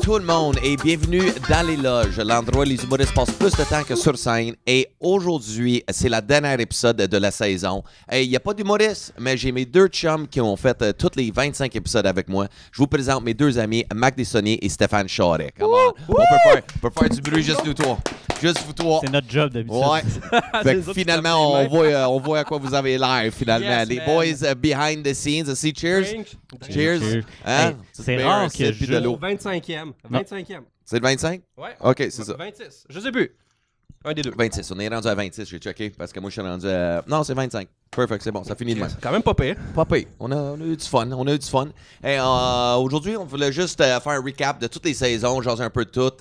tout le monde et bienvenue dans les loges, l'endroit où les humoristes passent plus de temps que sur scène. Et aujourd'hui, c'est la dernière épisode de la saison. Il n'y a pas d'humoristes, mais j'ai mes deux chums qui ont fait tous les 25 épisodes avec moi. Je vous présente mes deux amis, Marc Desaulniers et Stéphane Charest. On peut faire du bruit juste nous trois. Juste vous trois. C'est notre job d'habitude. Ouais. Fait que finalement, on voit à quoi vous avez l'air, finalement. Yes, les man. boys behind the scenes. Aussi, cheers. Cheers. Cheers. Hein? Hey, c'est rare que je de l'eau. 25e. 25e. C'est le 25? Ouais. OK, c'est ça. 26. Je sais plus. Un des deux. 26. On est rendu à 26, j'ai checké, parce que moi, je suis rendu à... Non, c'est 25. Perfect, c'est bon, ça finit de même. C'est quand même pas pire. Pas pire. On a eu du fun. Et aujourd'hui, on voulait juste faire un recap de toutes les saisons, jaser un peu de tout.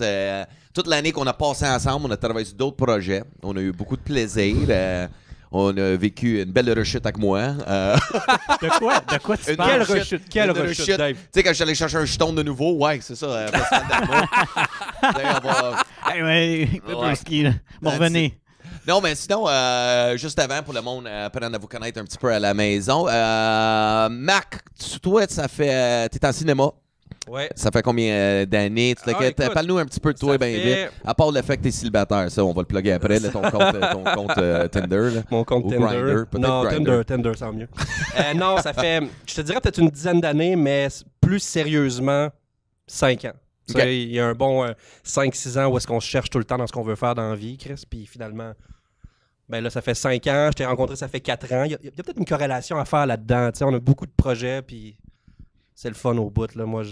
Toute l'année qu'on a passé ensemble, on a travaillé sur d'autres projets. On a eu beaucoup de plaisir. On a vécu une belle rechute avec moi. De quoi tu Une parles? Quelle Une rechute, Dave? Tu sais, quand je suis allé chercher un jeton de nouveau, ouais, c'est ça. D'ailleurs, on va... Hey, ouais, Pepperski, là. Bon, revenez. Non, mais sinon, juste avant, pour le monde, apprendre à vous connaître un petit peu à la maison. Marc, toi, ça fait... t'es en cinéma. Ouais. Ça fait combien d'années? Écoute, Parle-nous un petit peu de toi, ça bien fait- vite. À part le fait que t'es célibataire, ça, on va le plugger après, là, ton compte Tinder. Là. Mon compte Ou Tinder. Grindr, peut-être Non, Grindr. Tinder, sans mieux. Non, ça fait, je te dirais peut-être une dizaine d'années, mais plus sérieusement, 5 ans. Tu Ok. sais, il y a un bon 5-6 ans où est-ce qu'on se cherche tout le temps dans ce qu'on veut faire dans la vie, Chris, puis finalement... Ben là, ça fait 5 ans. Je t'ai rencontré, ça fait 4 ans. Il y a peut-être une corrélation à faire là-dedans. Tu sais, on a beaucoup de projets, puis c'est le fun au bout. Là. Moi,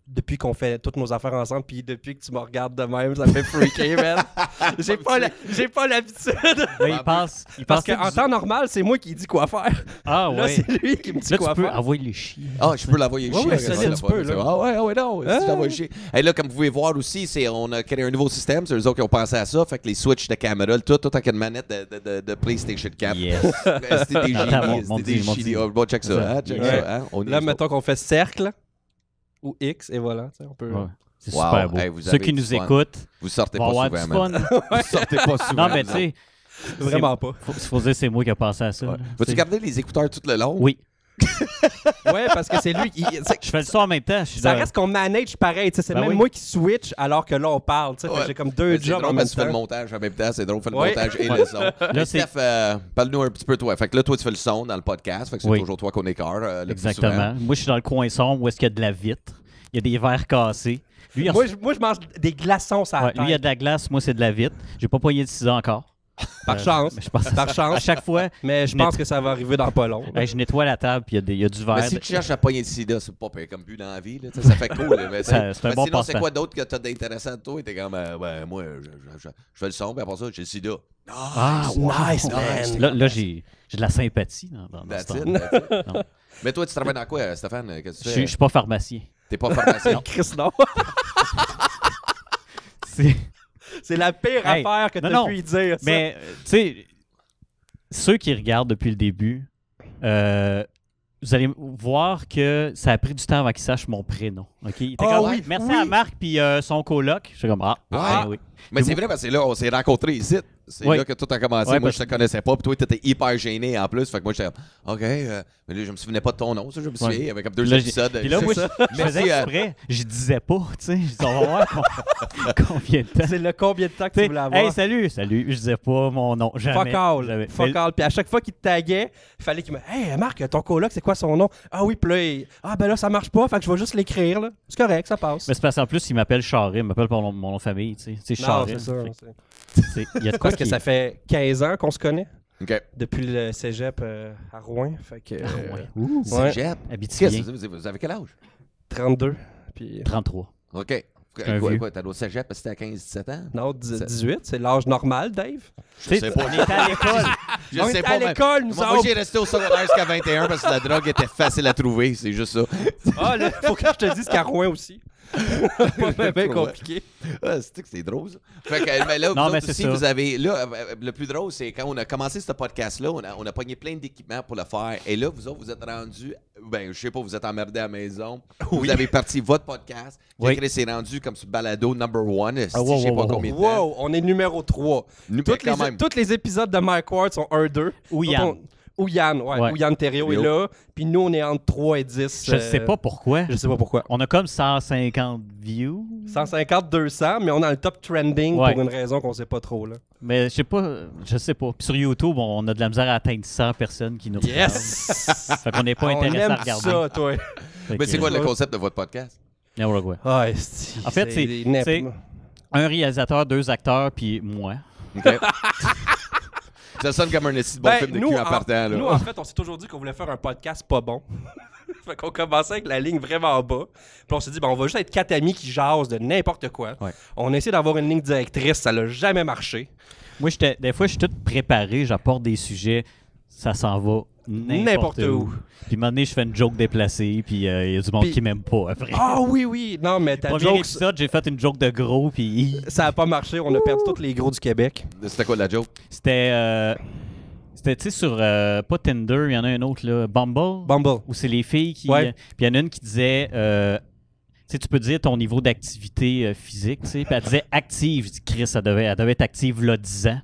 depuis qu'on fait toutes nos affaires ensemble, puis depuis que tu me regardes de même, ça me fait freaker, man. J'ai pas l'habitude. Là, il passe. Parce qu'en temps normal, c'est moi qui dis quoi faire. Ah, Là, ouais. c'est lui qui me dit Là, quoi tu peux faire. envoyer les chiens. Ah, je peux l'envoyer Ouais, chier. ouais, regarde, solide, c'est tu peux, pas- là. Ah ouais, non. Ah. Je l'envoie chier. Et là, comme vous pouvez voir aussi, on a créé un nouveau système. C'est eux autres qui ont pensé à ça. Fait que les switches de caméra, tout avec une manette de PlayStation 4. Yes. C'était des Attends, génies. mon C'était des Dieu, mon génies. Dieu. Oh, bon, check ça. Ça. Hein, check Ouais. ça. Hein? On Là, est mettons qu'on fait cercle ou X, et voilà. Tu sais, on peut... Ouais. C'est Wow. super beau. Hey, vous Ceux avez qui du nous fun. écoutent Vous sortez vont pas avoir souvent, du man. fun. Vous sortez pas souvent. Non, mais tu sais, Vraiment pas. faut dire c'est moi qui ai pensé à ça. Ouais. là. Vas-tu C'est- garder les écouteurs tout le long? Oui. Ouais, parce que c'est lui qui... Je fais le son en même temps. Je suis Ça dans- reste qu'on manage pareil. Tu sais, c'est Ben même oui. moi qui switch alors que là, on parle. Tu sais, fait que Ouais. j'ai comme deux C'est jobs drôle en même parce que tu fais le temps. montage en même temps. C'est drôle de faire le Ouais. montage et Ouais. le son. Là, Mais c'est- Steph, parle-nous un petit peu de toi. Fait que là, toi, tu fais le son dans le podcast. Fait que c'est Oui. toujours toi qu'on écarte le plus souvent. Exactement. Moi, je suis dans le coin sombre où est-ce qu'il y a de la vitre. Il y a des verres cassés. Lui, il Moi, je mange des glaçons sur la ouais, lui, il y a tête. de la glace. Moi, c'est de la vitre. J'ai pas poigné de ciseaux encore. Par chance. Mais je pense Par à chance. chaque fois, Mais je pense que ça va arriver dans pas long. je nettoie la table puis il y a du verre. Mais si tu cherches à pogner de sida, c'est pas pire comme but dans la vie. Là. Ça fait cool. Là, mais C'est un mais bon sinon, c'est passe-temps. quoi d'autre que t'as d'intéressant de toi? T'es comme, ouais, moi, je fais le son, puis après ça, j'ai le sida. Ah, nice, man. Là, j'ai de la sympathie dans That's ce it, temps. that's it. Non. Mais toi, tu travailles dans quoi, Stéphane? Qu'est-ce que tu Je fais? suis pas pharmacien. T'es pas pharmacien? Chris, non. C'est- C'est la pire Hey, affaire que non, tu non. as pu y dire. ça. Mais, tu sais, ceux qui regardent depuis le début, vous allez voir que ça a pris du temps avant qu'ils sachent mon prénom. OK? Il était Ah comme, oui, merci oui. à Marc puis son coloc. Je suis comme, ben oui. Mais c'est vrai, parce que là, on s'est rencontrés ici. C'est Oui. là que tout a commencé. Ouais, moi, parce je te connaissais pas, puis toi, t'étais hyper gêné en plus. Fait que moi, j'étais OK, mais là, je me souvenais pas de ton nom, ça, je me souviens. Il y avait comme deux Là, épisodes. Puis là, moi, je faisais exprès. Je disais pas, tu sais. Je disais, on va voir combien de temps. C'est le combien de temps que Tu tu sais, voulais avoir. hey, salut. Je disais pas mon nom. Jamais. Fuck all. Jamais. Fuck all. Puis à chaque fois qu'il te taguait, il fallait qu'il me Hey, Marc, ton coloc, c'est quoi son nom? Ah oui, puis là, ben là, ça marche pas, fait que je vais juste l'écrire, là. C'est correct, ça passe. Mais c'est parce qu'en plus, il m'appelle Charest. Il m'appelle par mon nom de famille, tu sais. C'est Non, Charest. c'est ça. Il y a de quoi Parce que qui... ça fait 15 ans qu'on se connaît, OK. depuis le cégep à Rouen. Fait que. ouais. Ouais. Cégep. Abitibi. Qu'est-ce que vous avez quel âge? 32. Puis. 33. OK. un vieux. Quoi, t'as au cégep parce que t'es à 15-17 ans? Non, 18, c'est l'âge normal, Dave. Je sais pas. On était à l'école. Je On sais était pas, à mais- l'école, nous Moi, autres. j'ai resté au secondaire jusqu'à 21 parce que la drogue était facile à trouver, c'est juste ça. Ah, là, faut que je te dise qu'à Rouen aussi. Pas bien compliqué. Ah, c'est que c'est drôle, ça. Fait que, mais là, vous Non, mais autres c'est aussi, ça. vous avez... Là, le plus drôle, c'est quand on a commencé ce podcast-là, on a pogné plein d'équipements pour le faire. Et là, vous autres, vous êtes rendus... Ben, je sais pas, vous êtes emmerdés à la maison. Vous avez parti votre podcast. Oui. Chris s'est rendu comme ce balado number one. Je sais wow, pas wow, combien de temps. Wow, on est numéro 3. Nous, Tous quand même. les épisodes de Mike Ward sont 1-2. Ou Yann. Ou Yann, Ouais. Ou Yann Thériault est là. Puis nous, on est entre 3 et 10. Je sais pas pourquoi. Je sais pas pourquoi. On a comme 150 views. 150, 200, mais on est dans le top trending Ouais. pour une raison qu'on sait pas trop. Là. Mais je sais pas. Puis sur YouTube, on a de la misère à atteindre 100 personnes qui nous regardent. Yes! Fait qu'on n'est pas On intéressé aime à regarder. ça, toi. Fait Mais que, c'est quoi le concept de votre podcast? n'importe quoi. Ah, En fait, c'est un réalisateur, 2 acteurs, puis moi. OK. Ça sonne comme un esti de bon film de cul en partant. Là. Nous, en fait, on s'est toujours dit qu'on voulait faire un podcast pas bon. Fait qu'on commençait avec la ligne vraiment bas. Puis on s'est dit, on va juste être 4 amis qui jasent de n'importe quoi. Ouais. On a essayé d'avoir une ligne directrice, ça n'a jamais marché. Moi, des fois, je suis tout préparé, j'apporte des sujets, ça s'en va n'importe où. Puis un moment donné, je fais une joke déplacée, puis il y a du monde Puis- qui m'aime pas après. Ah oui. Non, mais ta Premier joke, épisode, j'ai fait une joke de gros, puis ça n'a pas marché. On a perdu tous les gros du Québec. C'était quoi la joke? c'était, tu sais, sur, pas Tinder, il y en a un autre, là, Bumble, Bumble. où c'est les filles qui... Ouais. Puis il y en a une qui disait... tu sais, tu peux dire ton niveau d'activité physique, tu sais. Puis elle disait active. Je dis, Chris, elle devait être active là 10 ans.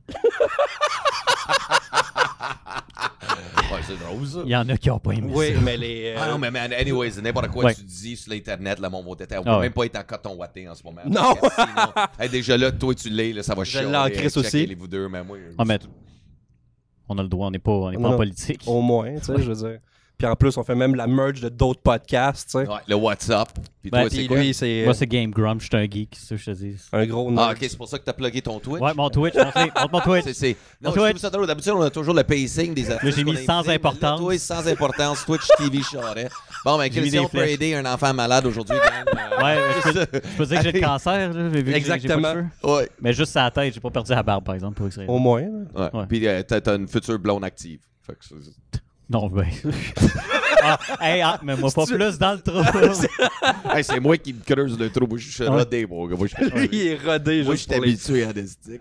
Ouais, c'est drôle, ça. Il y en a qui n'ont pas aimé Oui, ça. mais les. Ah non, mais man, anyways, n'importe quoi Ouais. tu dis sur l'Internet, là, mon mot tête, on Ah peut ouais. même pas être en coton watté en ce moment. Non. Parce que sinon, hey, déjà là, toi, tu l'es, là, ça va chier. l'ai en crise aussi. Vous deux, mais moi, Ah, mais on a le droit, on n'est pas en Non. politique. Au moins, tu sais, je veux dire. Puis en plus, on fait même la merge de d'autres podcasts, tu sais. ouais, le WhatsApp. Puis Ben, toi, c'est Puis quoi? lui, c'est Moi, c'est Game Grump, je suis un geek, c'est ça que je te dis. un gros Ah, nerd. ok, c'est pour ça que t'as plugué ton Twitch. Ouais, mon Twitch, montre mon Twitch. C'est... Non, Mon je trouve Twitch. ça drôle. D'habitude, on a toujours le pacing des artistes. Là, j'ai mis qu'on a sans invités, mais importance. Là, toi, sans importance. Twitch TV Charret. Bon, ben, J'ai mis Christian, des on peut flèches. aider un enfant malade aujourd'hui, quand même. Ouais, je peux dire que j'ai le cancer, là, vu que j'ai pas de Exactement. cheveux. Ouais. Mais juste sa tête, j'ai pas perdu la barbe, par exemple, pour X-ray. Au moins. Ouais. Ouais. Puis t'as une future blonde active. Fait que Non, ben. Mais moi, pas plus dans le trou. hey, c'est moi qui me creuse le trou. Moi, je suis rodé, mon gars. Moi, je Lui, il est rodé moi, je juste suis pour les... habitué à des sticks.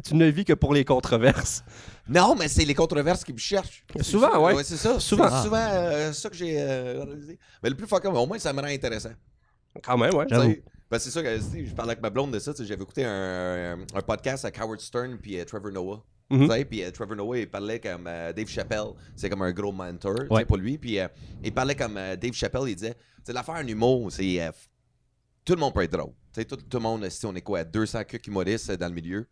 Tu ne vis que pour les controverses. Non, mais c'est les controverses qui me cherchent. Souvent, C'est ça. ouais. C'est ça. Souvent. C'est souvent ça que j'ai réalisé. Mais le plus fucké, au moins, ça me rend intéressant. Quand même, ouais. J'avoue. T'sais, parce que c'est ça que je parlais avec ma blonde de ça. J'avais écouté un podcast avec Howard Stern puis Trevor Noah. Mhm. Puis Trevor Noah, il parlait comme Dave Chappelle. C'est comme un gros mentor Ouais. pour lui. Puis il parlait comme Dave Chappelle. Il disait l'affaire en humour, c'est tout le monde peut être drôle. Tout le monde, si on est quoi, 200 cucs humoristes dans le milieu,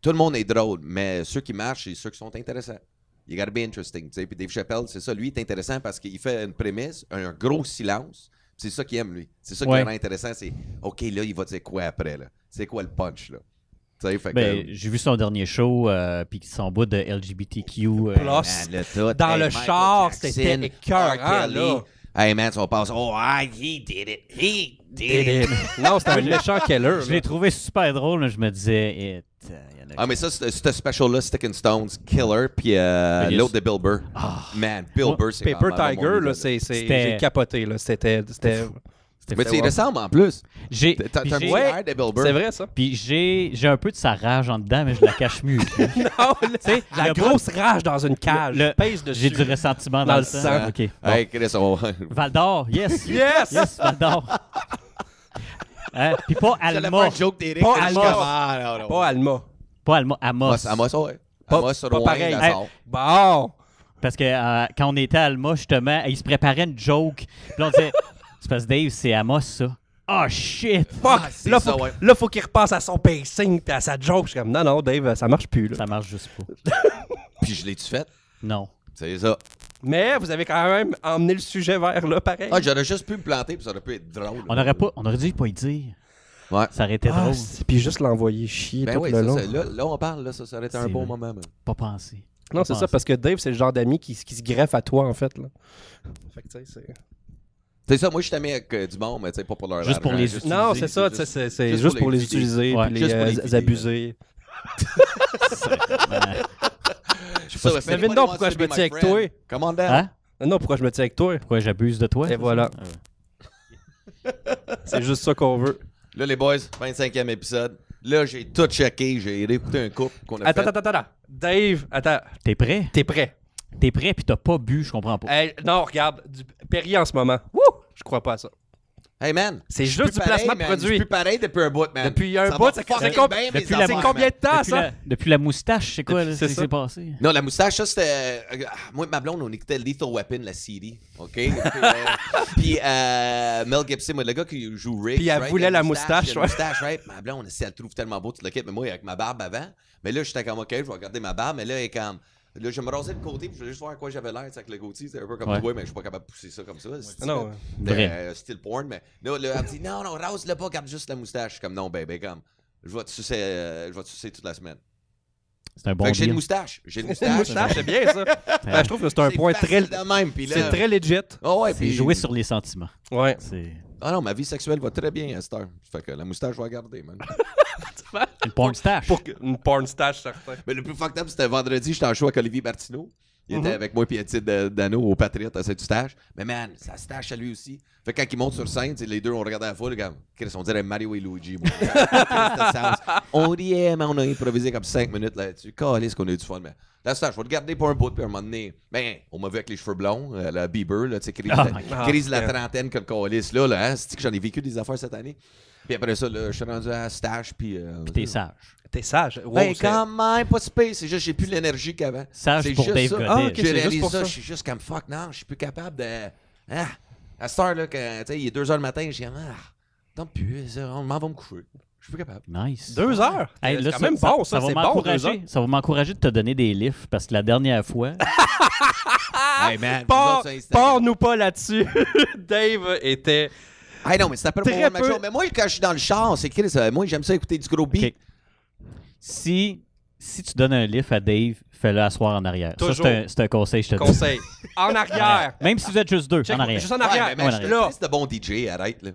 tout le monde est drôle. Mais ceux qui marchent, c'est ceux qui sont intéressants. You gotta be interesting. Puis Dave Chappelle, c'est ça. Lui, il est intéressant parce qu'il fait une prémisse, un gros silence. C'est ça qu'il aime, lui. C'est ça qui Ouais. le rend intéressant. C'est OK, là, il va dire quoi après, là? C'est quoi le punch, là? Fait que, Ben, j'ai vu son dernier show, puis son bout de LGBTQ. Plus. man, là, tout, Dans le Michael char, Jackson, c'était écœurant, R. Kelly. là. Hey, man, on passe. Oh, he did it. He did it. Non, c'était un méchant killer. Je l'ai trouvé super drôle, mais je me disais, y en a Ah, mais ça, ce special-là, Stick and Stones, Killer, puis yes. l'autre de Bill Burr. Man, Bill Ouais. Burr, c'est Paper vraiment mon Tiger, idole, là, c'est C'était- j'ai capoté, là. C'était... Mais tu y ressembles en plus. J'ai T'as puis un j'ai- petit air de Bill Burr. C'est vrai, ça. puis j'ai un peu de sa rage en dedans, mais je la cache mieux. Tu Non, sais, la le grosse rage dans une cage. le- Pèse dessus. J'ai du ressentiment dans le sang. OK. Bon. Hey, Chris, on... Val d'Or, yes! Yes! Yes, Val d'Or. Hein? Puis pas J'allais Alma. faire un joke d'Éric. Pas mais je Alma. suis comme, ah, non. Pas Alma. Pas Alma, Amos. Amos, ouais. Pas- Amos, pas Rouen, pareil. Nassau. Bon. Parce que quand on était à Alma, justement, il se préparait une joke. Puis là, on disait, c'est parce que Dave, c'est Amos, ça. Oh shit! Fuck. Ah, c'est Là, ça, faut, ouais. là, faut qu'il repasse à son pacing et à sa joke. Je suis comme, non, Dave, ça marche plus. Là. Ça marche juste pas. Puis je l'ai-tu fait? Non. C'est ça. Mais vous avez quand même emmené le sujet vers là, pareil. Ah, j'aurais juste pu me planter, puis ça aurait pu être drôle. On aurait dû pas y dire. Ouais. Ça aurait été Ah, drôle. puis juste l'envoyer chier Ben tout oui, le ça, long. là, on parle, là, ça aurait été un C'est bon vrai. moment. Man. Pas penser. Non, c'est ça, parce que Dave, c'est le genre d'ami qui se greffe à toi, en fait. Là. Fait que, tu sais, c'est... C'est ça, moi je suis ami avec du monde, mais tu sais, pas pour leur Juste pour argent, les juste- utiliser. Non, c'est ça, tu sais, c'est juste juste pour pour les les utiliser Ouais. puis Juste pour les les vider, abuser. Je sais pas Ça, Mais non, pourquoi je me tiens avec toi? Comment down? Hein? Non, pourquoi je me tiens avec toi? Pourquoi j'abuse de toi? Et c'est voilà. ça? C'est juste ça qu'on veut. Là, les boys, 25e épisode. Là, j'ai tout checké, j'ai écouté un couple qu'on a Attends, fait. attends. Dave, attends, T'es prêt? t'es prêt? T'es prêt puis t'as pas bu, je comprends pas. Hey, non, regarde, du Perrier en ce moment. Wouh! Je crois pas à ça. Hey, man. C'est je suis juste plus du placement pareil, de man. produit. Je suis plus pareil depuis un bout, man. Depuis un Ça bout, va c'est fucking com- bien, mes depuis- affaires, c'est man. combien de temps, Depuis ça? depuis la moustache, c'est quoi, là? C'est C'est ça. passé? Non, la moustache, ça, c'était... moi et ma blonde, on écoutait Lethal Weapon, la série, OK? Puis Mel Gibson, moi, le gars qui joue Rick, Puis elle right? voulait Il a la une moustache, il a une ouais. moustache, right? Ma blonde, elle le trouve tellement beau, tu le quittes, mais moi, avec ma barbe avant. Mais là, j'étais comme, OK, je vais regarder ma barbe, mais là, elle est comme... Là, je me rasais le côté, puis je voulais juste voir à quoi j'avais l'air, tu sais, avec le goatee, c'est un peu comme Ouais. toi, mais je suis pas capable de pousser ça comme ça. C'est Non, Vrai. style porn, mais là, elle me dit, non, rase-le pas, garde juste la moustache. Je suis comme, non, bébé, comme, je vais te sucer toute la semaine. C'est un bon Fait que j'ai une deal. moustache. J'ai une Une moustache. moustache, c'est bien, ça. Ben, je trouve que c'est un C'est point facile très... de même, puis là- C'est très legit. Oh, ouais, C'est puis jouer sur les sentiments. Ouais. C'est Ah non, ma vie sexuelle va très bien à cette heure. Fait que la moustache, je vais la garder, man. une porn stash. Une porn stash, certain. Mais le plus fucked up, c'était vendredi, j'étais en show avec Olivier Martineau. Il était Mhm. avec moi et Étienne Dano au Patriote à Saint-Eustache. Mais man, ça se tâche à lui aussi. Fait que quand il monte sur scène, tu sais, les deux, on regardait la foule, comme, Chris, on dirait Mario et Luigi. Moi. On riait, mais on a improvisé comme 5 minutes là-dessus. Calisse qu'on a eu du fun, mais là, ça, je vais le garder pour un bout, puis à un moment donné, ben, on m'a vu avec les cheveux blonds, la Bieber, là, tu sais, crise, Oh my God. crise de la Yeah. trentaine comme Calisse, là, hein, c'est que j'en ai vécu des affaires cette année. Puis après ça, là, je suis rendu à Stash, puis... Puis t'es sage. T'es sage. Wow, Ben, c'est- quand même, pas de space, c'est juste j'ai plus l'énergie qu'avant. Sage C'est pour juste Dave ça. Godet. Ah, ok. J'ai c'est juste réalisé pour ça, ça. je suis juste comme fuck, non, je suis plus capable de. Ah, à cette heure-là, quand tu sais, il est 2 h le matin, je dis, tant pis, on m'en va me coucher. Je suis plus capable. Nice. 2 heures? Hey, C'est là, quand même bon, ça. va C'est bon, 2 heures. m'encourager. Ça va m'encourager de te donner des lifts parce que la dernière fois, Hey man, Pars-nous pas là-dessus. Dave était... Hey non, mais c'est après Très pour peu. show. Mais moi, quand je suis dans le char, c'est Chris, moi, j'aime ça écouter du gros beat. Ok. si tu donnes un lift à Dave, fais-le asseoir en arrière. Ça, Toujours. c'est un conseil, je te dis. Conseil. En arrière. Même si vous êtes juste deux, Check, en arrière. Juste en Ouais, arrière. mais Ouais, je là, c'est de bon DJ, arrête, là.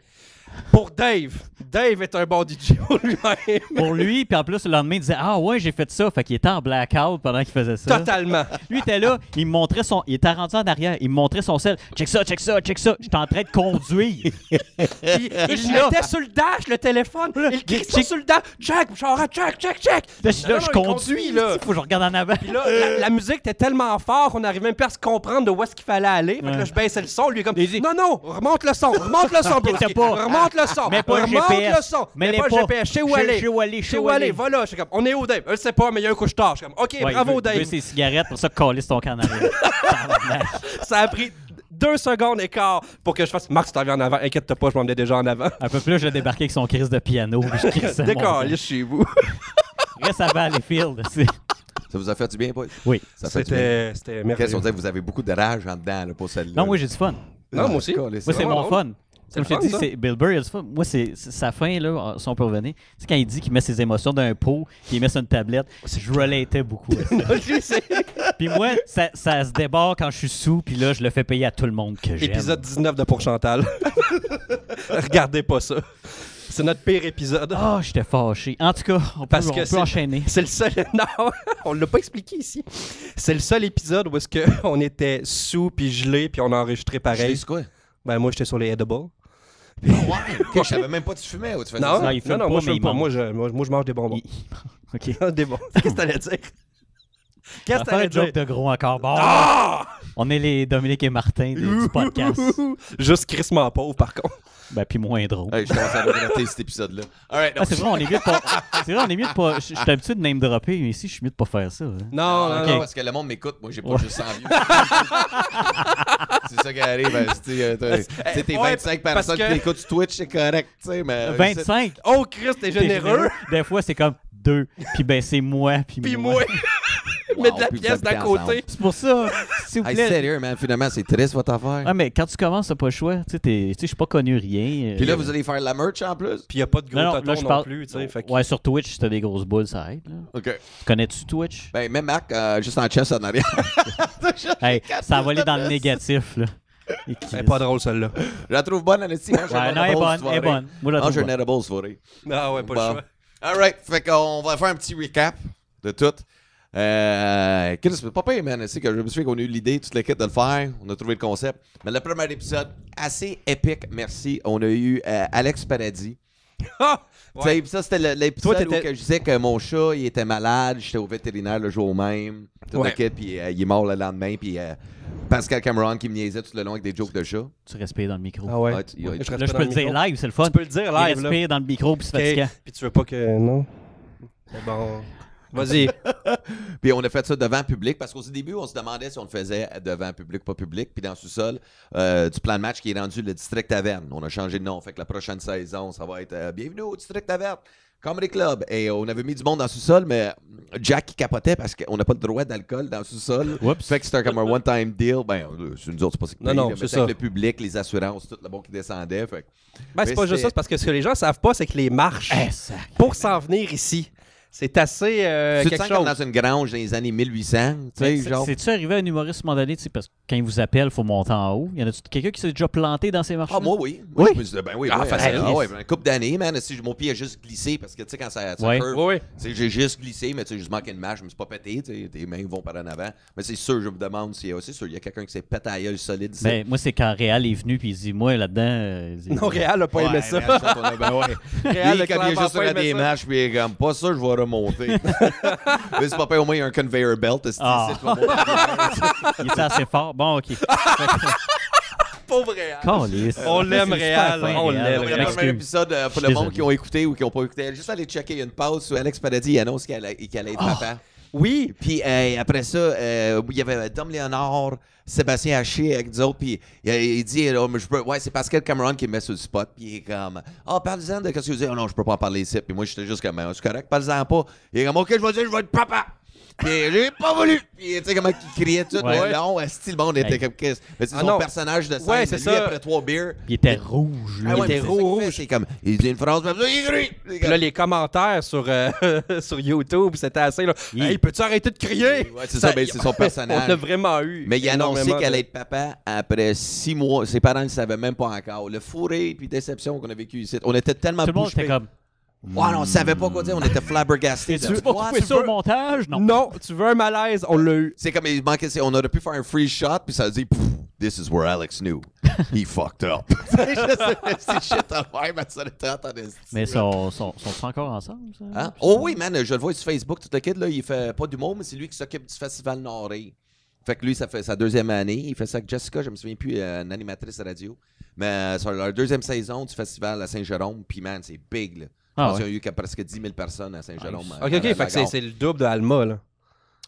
pour Dave. Dave est un bon DJ pour lui-même. Pour lui, puis en plus, le lendemain, il disait « Ah ouais, j'ai fait ça. » Fait qu'il était en blackout pendant qu'il faisait ça. Totalement. Lui, il était là, il me montrait son... Il était rendu en arrière, il me montrait son sel. « Check ça, check ça, check ça. » J'étais en train de conduire. Il mettait sur le dash, le téléphone. Il crie ça sur le dash. Check, genre, check. Là, je suis là, Non, je il conduis, là. Il faut que je regarde en avant. Puis là, la musique était tellement fort qu'on n'arrivait même pas à se comprendre de où est-ce qu'il fallait aller. Fait que là, je baissais le son. Lui, comme, Il dit- non, remonte le son, broski. pas. Remonte le son. Mets pas le remonte GPS. le son. Mets Mets pas le GPS. Chez où aller? Chez où aller. Voilà, je suis comme, on est où, Dave? Je sais pas, mais il y a un couche-tard. Je suis comme, OK, Ouais, bravo, il veut Dave. ses cigarettes, pour ça, calisse ton camp en arrière. Tabarnak. Ça a pris 2 secondes et quart pour que je fasse. Marc, tu t'en viens en avant. Inquiète-toi pas, je m'en venais déjà en avant. Un peu plus, je débarquais avec son crise de piano. puis je crissais mon D'accord, camp. chez vous. Reste à Valleyfield. c'est- Ça vous a fait du bien, boys? Oui. Ça fait du bien. C'était Qu'est-ce merveilleux. qu'on dit? Vous avez beaucoup de rage en dedans, là, pour celle-là. Non, moi, j'ai du fun. Non, moi aussi. Moi, c'est vraiment mon drôle. fun. C'est Comme le je te fun, dis, ça. c'est Bill Burr, il a du fun. Moi, c'est sa fin, là, si on peut revenir. C'est quand il dit qu'il met ses émotions dans un pot, qu'il met sur une tablette. Je relatais beaucoup. Je sais. Puis moi, ça se déborde quand je suis sous, puis là, je le fais payer à tout le monde que j'aime. Épisode 19 de Pour Chantal. Regardez pas ça. C'est notre pire épisode. Ah, j'étais fâché. En tout cas, on Parce peut, que on peut enchaîner. C'est le seul. Non, on l'a pas expliqué ici. C'est le seul épisode où est-ce que on était sous puis gelé puis on a enregistré pareil. C'est quoi? Ben moi j'étais sur les edibles. Oh, ouais. Ok, je savais même pas que tu fumais ou tu faisais Non, ça. il fume non, pas, moi je mais fume il pas. mange. Moi je mange des bonbons. OK. Des bonbons. Qu'est-ce que t'allais dire? Qu'est-ce On que va faire t'allais un joke dire? de gros encore. Bon, Ah! on est les Dominique et Martin du podcast. Juste crissement pauvre par contre. Ben, puis moins drôle. Hey, je commence à regretter cet épisode-là. All right, Ah, c'est vrai, on est mieux de pas. C'est vrai, on est mieux de pas. Je suis habitué de name dropper, mais ici, je suis mieux de pas faire ça. hein. Non, non, ok, non. parce que le monde m'écoute, moi j'ai pas juste 100 views. C'est ça qui arrive. T'es 25 parce personnes que- qui écoutent sur Twitch, c'est correct. tu sais, mais 25. Oh Christ, t'es t'es généreux. Des fois, c'est comme 2. Puis ben, c'est moi. Puis moi, mets de la puis vous pièce d'à habitez côté. ensemble. C'est pour ça, s'il vous Hey, plaît. sérieux, man, finalement, c'est triste votre affaire. Ah, mais quand tu commences, t'as pas le choix. Tu sais, je suis pas connu rien. Puis là, vous allez faire la merch en plus? Puis y a pas de gros Non, totons là, je non parle. plus, tu sais. Fait que- Ouais, sur Twitch, si t'as des grosses boules, ça aide. Là. OK. Connais-tu Twitch? Ben, même Marc, juste en chest en arrière. Hey, ça va aller dans le négatif, là. Elle est pas drôle celle-là. Je la trouve bonne, Alexis. Mange Ouais, un non, elle est edible, bonne, tu vas elle est rire. bonne. Moi, je la Mange trouve un bonne. edible, tu vas rire. Ah ouais, pas le Bon. choix. All right. Fait qu'on va faire un petit recap de tout. C'est pas pire, man. C'est que je me souviens qu'on a eu l'idée, toute l'équipe, de le faire. On a trouvé le concept. Mais le premier épisode, assez épique, merci. On a eu Alex Paradis. Ah! Tu sais, puis ça, c'était l'épisode Toi, où t'étais- que je disais que mon chat, il était malade. J'étais au vétérinaire le jour même. Tout Ouais. le kit, puis il est mort le lendemain. Puis Pascal Cameron qui me niaisait tout le long avec des jokes de chat. Tu respires dans le micro. Ah ouais. Ouais, tu- Moi, ouais. je Là, respire je dans peux le dire micro. live, c'est le fun. Tu peux le dire Il live, là. respire dans le micro, puis c'est Ok. fatigant. Puis tu veux pas que... Non? C'est bon. Vas-y. Puis on a fait ça devant public parce qu'au début, on se demandait si on le faisait devant public, pas public. Puis dans le sous-sol, du plan de match qui est rendu le District Taverne. On a changé de nom. Fait que la prochaine saison, ça va être Bienvenue au District Taverne, Comedy Club. Et on avait mis du monde dans le sous-sol, mais Jack qui capotait parce qu'on n'a pas le droit d'alcool dans le sous-sol. Oups. Fait que c'était comme un one-time deal. Ben, c'est nous autres, c'est pas ça qui Non, paye, non, là, c'est mais ça. avec le public, les assurances, tout le bon qui descendait. Fait que- Ben, c'est Mais pas juste c'était- ça, c'est parce que ce que les gens savent pas, c'est que les marches, pour s'en venir ici, c'est assez tu te quelque sens comme chose. dans une grange dans les années 1800, tu sais, genre. C'est-tu arrivé à un humoriste à un moment donné, tu sais, parce que quand il vous appelle, il faut monter en haut. Y en a quelqu'un qui s'est déjà planté dans ces marches? Ah, moi, oui. Moi, Oui. je me suis dit, ben oui, Ah, ouais, facile. ah, ouais, une couple d'années, man. Si mon pied a juste glissé, parce que, tu sais, quand ça Ouais. curve, Oui, oui. tu sais, j'ai juste glissé, mais tu sais, j'ai juste manqué une marche, je me suis pas pété, tu sais, tes mains vont par en avant. Mais c'est sûr, je me demande si, c'est sûr, il y a quelqu'un qui s'est pété à la gueule solide ici. Ben, moi, c'est quand Réal est venu, puis il dit, moi, là-dedans. il dit, Non, Réal a pas aimé ça. man, je pense qu'on a- ben ouais. Réal Lui, a quand il est clairement juste pas sur aimé des ça. marches, puis il est comme, pas ça, je vais remonter. Mais c'est pas pire, au moins, il y a un conveyor belt, c'est Ah. ici, tu vas monter. Il était assez fort. Bon, OK. Pauvre Réal. Calisse. On l'aime, C'est super Réal. fin, On Réal. l'aime, Non, mais Réal. le Excuse. premier épisode, pour Je le suis monde qui ont écouté ou qui n'ont pas écouté, juste aller checker, il y a une pause où Alex Paradis il annonce qu'il allait être papa. Oui. Puis après ça, il y avait Dom Léonard, Sébastien Haché avec nous autres, puis il dit, ouais, c'est Pascal Cameron qui me met sur le spot, puis il est comme, parle-en de qu'est-ce que tu dis, oh non, je peux pas en parler ici, puis moi j'étais juste comme, c'est correct, parle-en pas. Il est comme, ok, je vais dire, je vais être papa. Puis j'ai pas voulu. Puis tu sais comment il criait tout Ouais. le long, style le monde était Hey. comme Chris. Mais c'est Ah son non. personnage de scène, Ouais, mais c'est lui ça. après 3 beers. Il était rouge, là. Ah ouais, était mais c'est ça qu'il rouge. fait, c'est comme, il dit une phrase, puis après ça, il crie. C'est Puis comme- là, les commentaires sur, sur YouTube, c'était assez, là. Hey, peux-tu arrêter de crier? Ouais, c'est ça, ben, c'est son personnage. On l'a vraiment eu. Mais il a annoncé énormément qu'elle de- allait être papa après 6 mois. Ses parents ne le savaient même pas encore. Le fourré puis déception qu'on a vécu ici. On était tellement Tout le monde bouche était bée. comme. Ouais, on savait pas quoi dire. On était flabbergastés. Tu de- vas Ouais, couper tu ça au veux- montage? Non. Non, tu veux un malaise? On l'a eu. C'est comme il manquait. On aurait pu faire un free shot puis ça dit Pff, This is where Alex knew. He fucked up. C'est shit à faire, mais ça était entendu. Mais sont encore ensemble, ça? Hein? Oh oui, man, je le vois sur Facebook, tout le kid, là, il fait pas d'humour, mais c'est lui qui s'occupe du Festival Noré. Fait que lui, ça fait sa 2e année. Il fait ça avec Jessica, je me souviens plus, une animatrice radio. Mais sur leur 2e saison du festival à Saint-Jérôme, puis man, c'est big, là. Je Ah pense ouais. qu'il y a eu presque 10 000 personnes à Saint-Jérôme. Nice. Ok, ok, fait que c'est le double de Alma, là.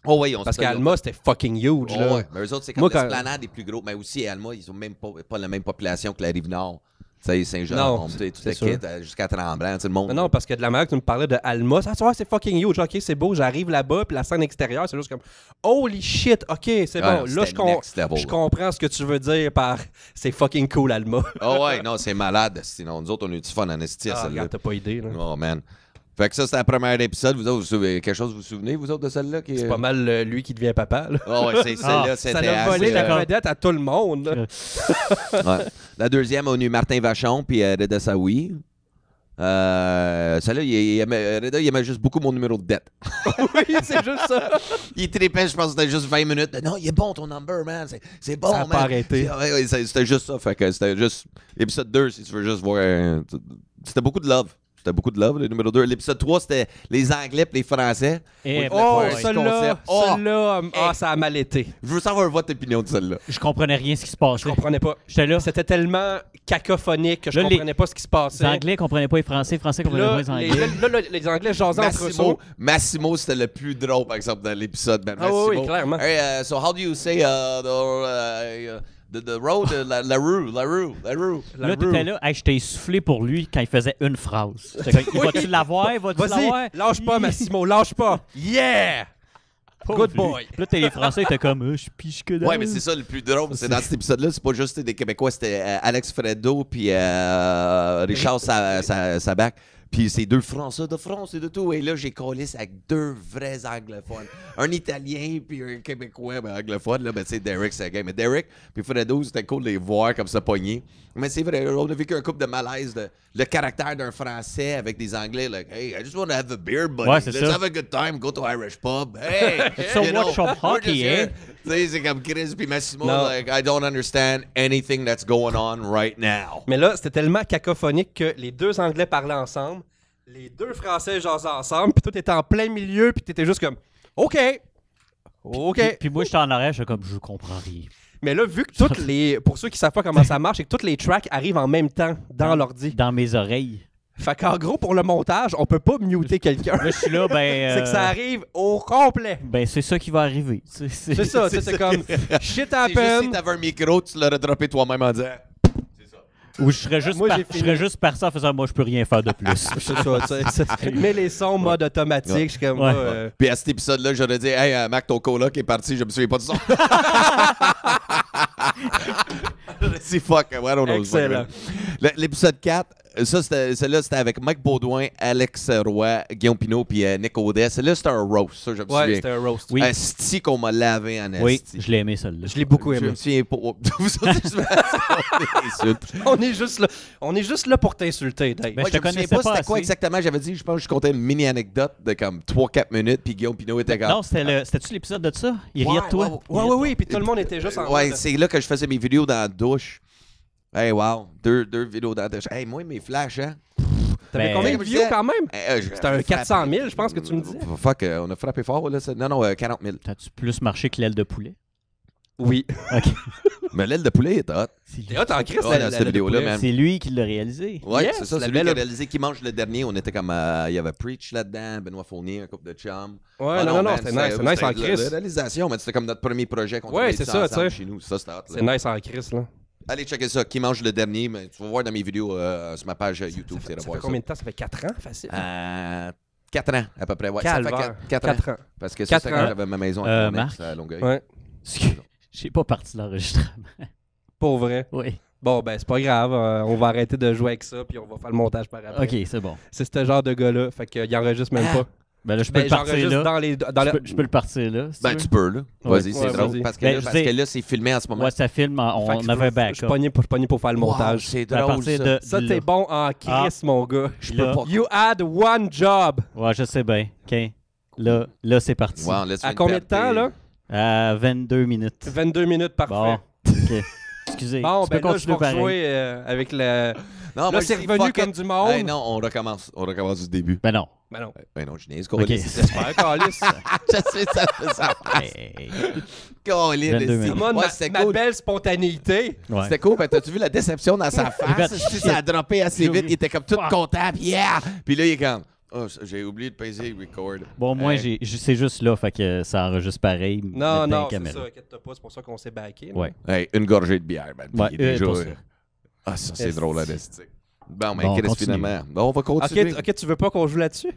Oh oui, on Parce se qu'Alma, c'était fucking huge, Oh, là. ouais. Mais eux autres, c'est comme Moi, quand- l'esplanade des plus gros. Mais aussi, Alma, ils ont même pas la même population que la Rive-Nord. Tu sais, Saint-Jérôme, Non, tu sais, tout c'est le sûr. kit, jusqu'à Tremblant, tout le monde. Non, parce que de la manière que tu me parlais de Alma, ça, tu vois, c'est fucking huge. Ok, c'est beau, j'arrive là-bas, puis la scène extérieure, c'est juste comme holy shit, ok, c'est Ah, bon. c'était Là, next level, je là. comprends ce que tu veux dire par c'est fucking cool, Alma. Oh ouais, non, c'est malade. Sinon, nous autres, on a eu du fun en esti à Ah, celle-là. regarde, t'as pas idée, là. Oh man. Fait que ça, c'était la première épisode. Vous autres, quelque chose vous souvenez, vous autres, de celle-là? Qui... C'est pas mal lui qui devient papa, là. Oh ouais, c'est celle-là, c'était Ça a volé assez, la vedette à tout le monde, là. ouais. La deuxième, on a eu Martin Vachon puis Reda Saoui. Celle-là, Reda, il aimait juste beaucoup mon numéro de dette. Oui, c'est juste ça. Il tripait, je pense que c'était juste 20 minutes. Non, il est bon ton number, man. C'est bon, Ça a man. pas arrêté. Ouais, ouais, c'était juste ça. Fait que c'était juste. Épisode 2, si tu veux juste voir. C'était beaucoup de love. C'était beaucoup de love, le numéro 2. L'épisode 3, c'était les Anglais et les Français. Et Oh, Ouais, celle-là, concept. Oh. celle-là, ça a mal été. Je veux savoir votre opinion de celle-là. je comprenais rien ce qui se passait. Je comprenais pas. J'étais là. C'était tellement cacophonique que je Là, comprenais pas ce qui se Les passait. Anglais comprenaient pas les Français comprenaient pas Là, les Anglais. les Anglais jasaient entre eux. Massimo, c'était le plus drôle, par exemple, dans l'épisode. Ben, Ah oui, Massimo. oui, clairement. Hey, so how do you say the road, la rue? Là, t'étais là, hey, je t'ai soufflé pour lui quand il faisait une phrase. J'étais comme, vas-tu l'avoir? Vas-tu l'avoir? Vas-y, lâche pas, Massimo, lâche pas. Yeah! Pauvre Good lui. boy. Puis là, t'es les Français, t'es comme, je piche que dalle. Ouais, mais c'est ça le plus drôle. C'est dans cet épisode-là, c'est pas juste des Québécois, c'était Alex Fredo puis Richard Sabac. Puis c'est 2 Français de France et de tout. Et là, j'ai collé avec 2 vrais anglophones. Un Italien puis un Québécois anglophone. Là, ben, c'est Derek, c'est un gars. Mais Derek puis Fredo, c'était cool de les voir comme ça pognés. Mais c'est vrai, on a vécu un couple de malaise. Le caractère d'un Français avec des Anglais. Like, hey, I just want to have a beer, buddy. Ouais, c'est Let's ça. have a good time. Go to Irish pub. Hey! So you watch know, some we're hockey, just eh? here. Tu sais, c'est comme Chris puis Massimo. Non. Like, I don't understand anything that's going on right now. Mais là, c'était tellement cacophonique que les 2 Anglais parlaient ensemble, les 2 Français jasaient ensemble, puis tout était en plein milieu, puis t'étais juste comme OK. OK. Puis moi, j'étais en arrière, j'étais comme, je comprends rien. Mais là, vu que pour ceux qui savent pas comment ça marche, c'est que tous les tracks arrivent en même temps dans l'ordi. Dans mes oreilles. Fait qu'en gros, pour le montage, on peut pas muter quelqu'un. Là, je suis là, ben... C'est que ça arrive au complet. Ben, c'est ça qui va arriver. C'est ça, c'est comme shit C'est juste happen. si t'avais un micro, tu l'aurais droppé toi-même en disant. Ou je serais juste, Moi, je serais juste parti en faisant « Moi, je peux rien faire de plus. » C'est ça, tu sais. Mets les sons en mode automatique. Ouais. Je suis comme... Ouais. Puis à cet épisode-là, j'aurais dit Hey, Mac, ton coloc est parti, je me souviens pas de son. C'est fuck, I don't know. Excellent. L'épisode 4, celle-là, c'était avec Mike Baudouin, Alex Roy, Guillaume Pinot puis Nick Audet. Celle-là, c'était un roast, ça, je me souviens. Ouais, c'était un roast. Oui. Asti qu'on m'a lavé en asti. Oui, je l'ai aimé, celle-là. Je l'ai beaucoup Je aimé. me souviens pas. Vous autres, je me insulte. On est juste là pour t'insulter, Dave. Ben, Moi, je je te me souviens connaissais pas pas c'était quoi assez. exactement. J'avais dit, je pense que je comptais une mini-anecdote de comme 3-4 minutes, puis Guillaume Pinot était comme... Non, c'était-tu l'épisode de ça? Il riait de toi? Ouais, puis tout le monde était juste en Ouais, mode- c'est là que je faisais mes vidéos dans la douche. Hey, wow, deux vidéos dans la douche. Hey, moi, mes flashs, hein? T'avais Ben, combien de comme je views disais- quand même? C'était C'était un 400 000, je pense que tu me disais. Fuck, on a frappé fort, là. Non, 40 000. T'as-tu plus marché que l'aile de poulet? Oui. OK. Mais l'aile de poulet est hot. T'es hot en Christ, Ouais, dans cette vidéo-là, man. C'est lui qui l'a réalisé. Ouais, Yes, c'est ça, la c'est lui qui a belle- réalisé qui mange le dernier. On était comme. Il y avait Preach là-dedans, Benoît Fournier, un couple de chums. Ouais, Ah non, man, c'était nice. C'est nice en la Christ. réalisation, mais c'était comme notre premier projet qu'on Ouais, avait c'est fait ça, ensemble tu sais. chez nous. Ça, c'était hot. là. C'est nice en Christ, là. Allez checker ça. Qui mange le dernier, mais tu vas voir dans mes vidéos sur ma page YouTube. Ça fait voir combien de temps? Ça fait 4 ans, facile. 4 ans, à peu près. Ouais, Calvaire. ça fait 4 ans. 4 ans. Parce que ça, 4 c'était quand ans. j'avais ma maison à Marc? Longueuil. Ouais, J'ai pas parti de l'enregistrement. pour vrai. Oui. Bon, ben, c'est pas grave. On va arrêter de jouer avec ça, puis on va faire le montage par après. OK, c'est bon. C'est ce genre de gars-là. Fait qu'il enregistre même pas. Ben là, je peux Ben, le partir j'enregistre là. dans Je peux le partir là. si Ben, tu tu peux, là. Ouais. Vas-y, c'est Ouais, drôle. vas-y. Parce que Ben, là, je parce sais- que là, c'est filmé en ce moment. Ouais, ça filme. On avait un Je backup. suis pogné pour faire le montage. Wow, c'est À drôle, partir ça. de Ça, là. t'es bon en Chris, mon gars. Je Là. peux pas. You had one job. Ouais, je sais bien. OK. Là c'est parti. Wow, là, tu viens À combien de perdre temps, tes- là? À 22 minutes. 22 minutes, parfait. Bon. OK. Excusez. Bon, tu peux ben là, je vais continuer pareil. rejouer avec le... Non, Là, moi, c'est je dis, revenu fuck comme it. du monde. Hey, non, on recommence. On recommence du début. Ben non. Ben non. Ben non, je niaise. OK. J'espère, Calice. Je sais, ça. Hey. Colin, 22 minutes. Come on, Ouais, ma c'était cool. belle spontanéité. Ouais. C'était cool. Ben, t'as-tu vu la déception dans sa face? fait, Si ça a droppé assez J'ai vite, oublié. il était comme tout Fuck. content. Puis yeah! Puis là, il est comme, oh, j'ai oublié de peser record. Bon, moi, Hey. c'est juste là, fait que ça enregistre pareil. Non, mettre dans non, la c'est caméra. ça. Inquiète-toi pas, c'est pour ça qu'on s'est backé. Ouais. Hey, une gorgée de bière, man. Puis Ouais, il est déjà... pour ça. Ah, ça, c'est Esti. drôle, là, d'esti. Bon, mais Bon, Chris, continue. finalement. Bon, on va continuer. Ok, tu veux pas qu'on joue là-dessus?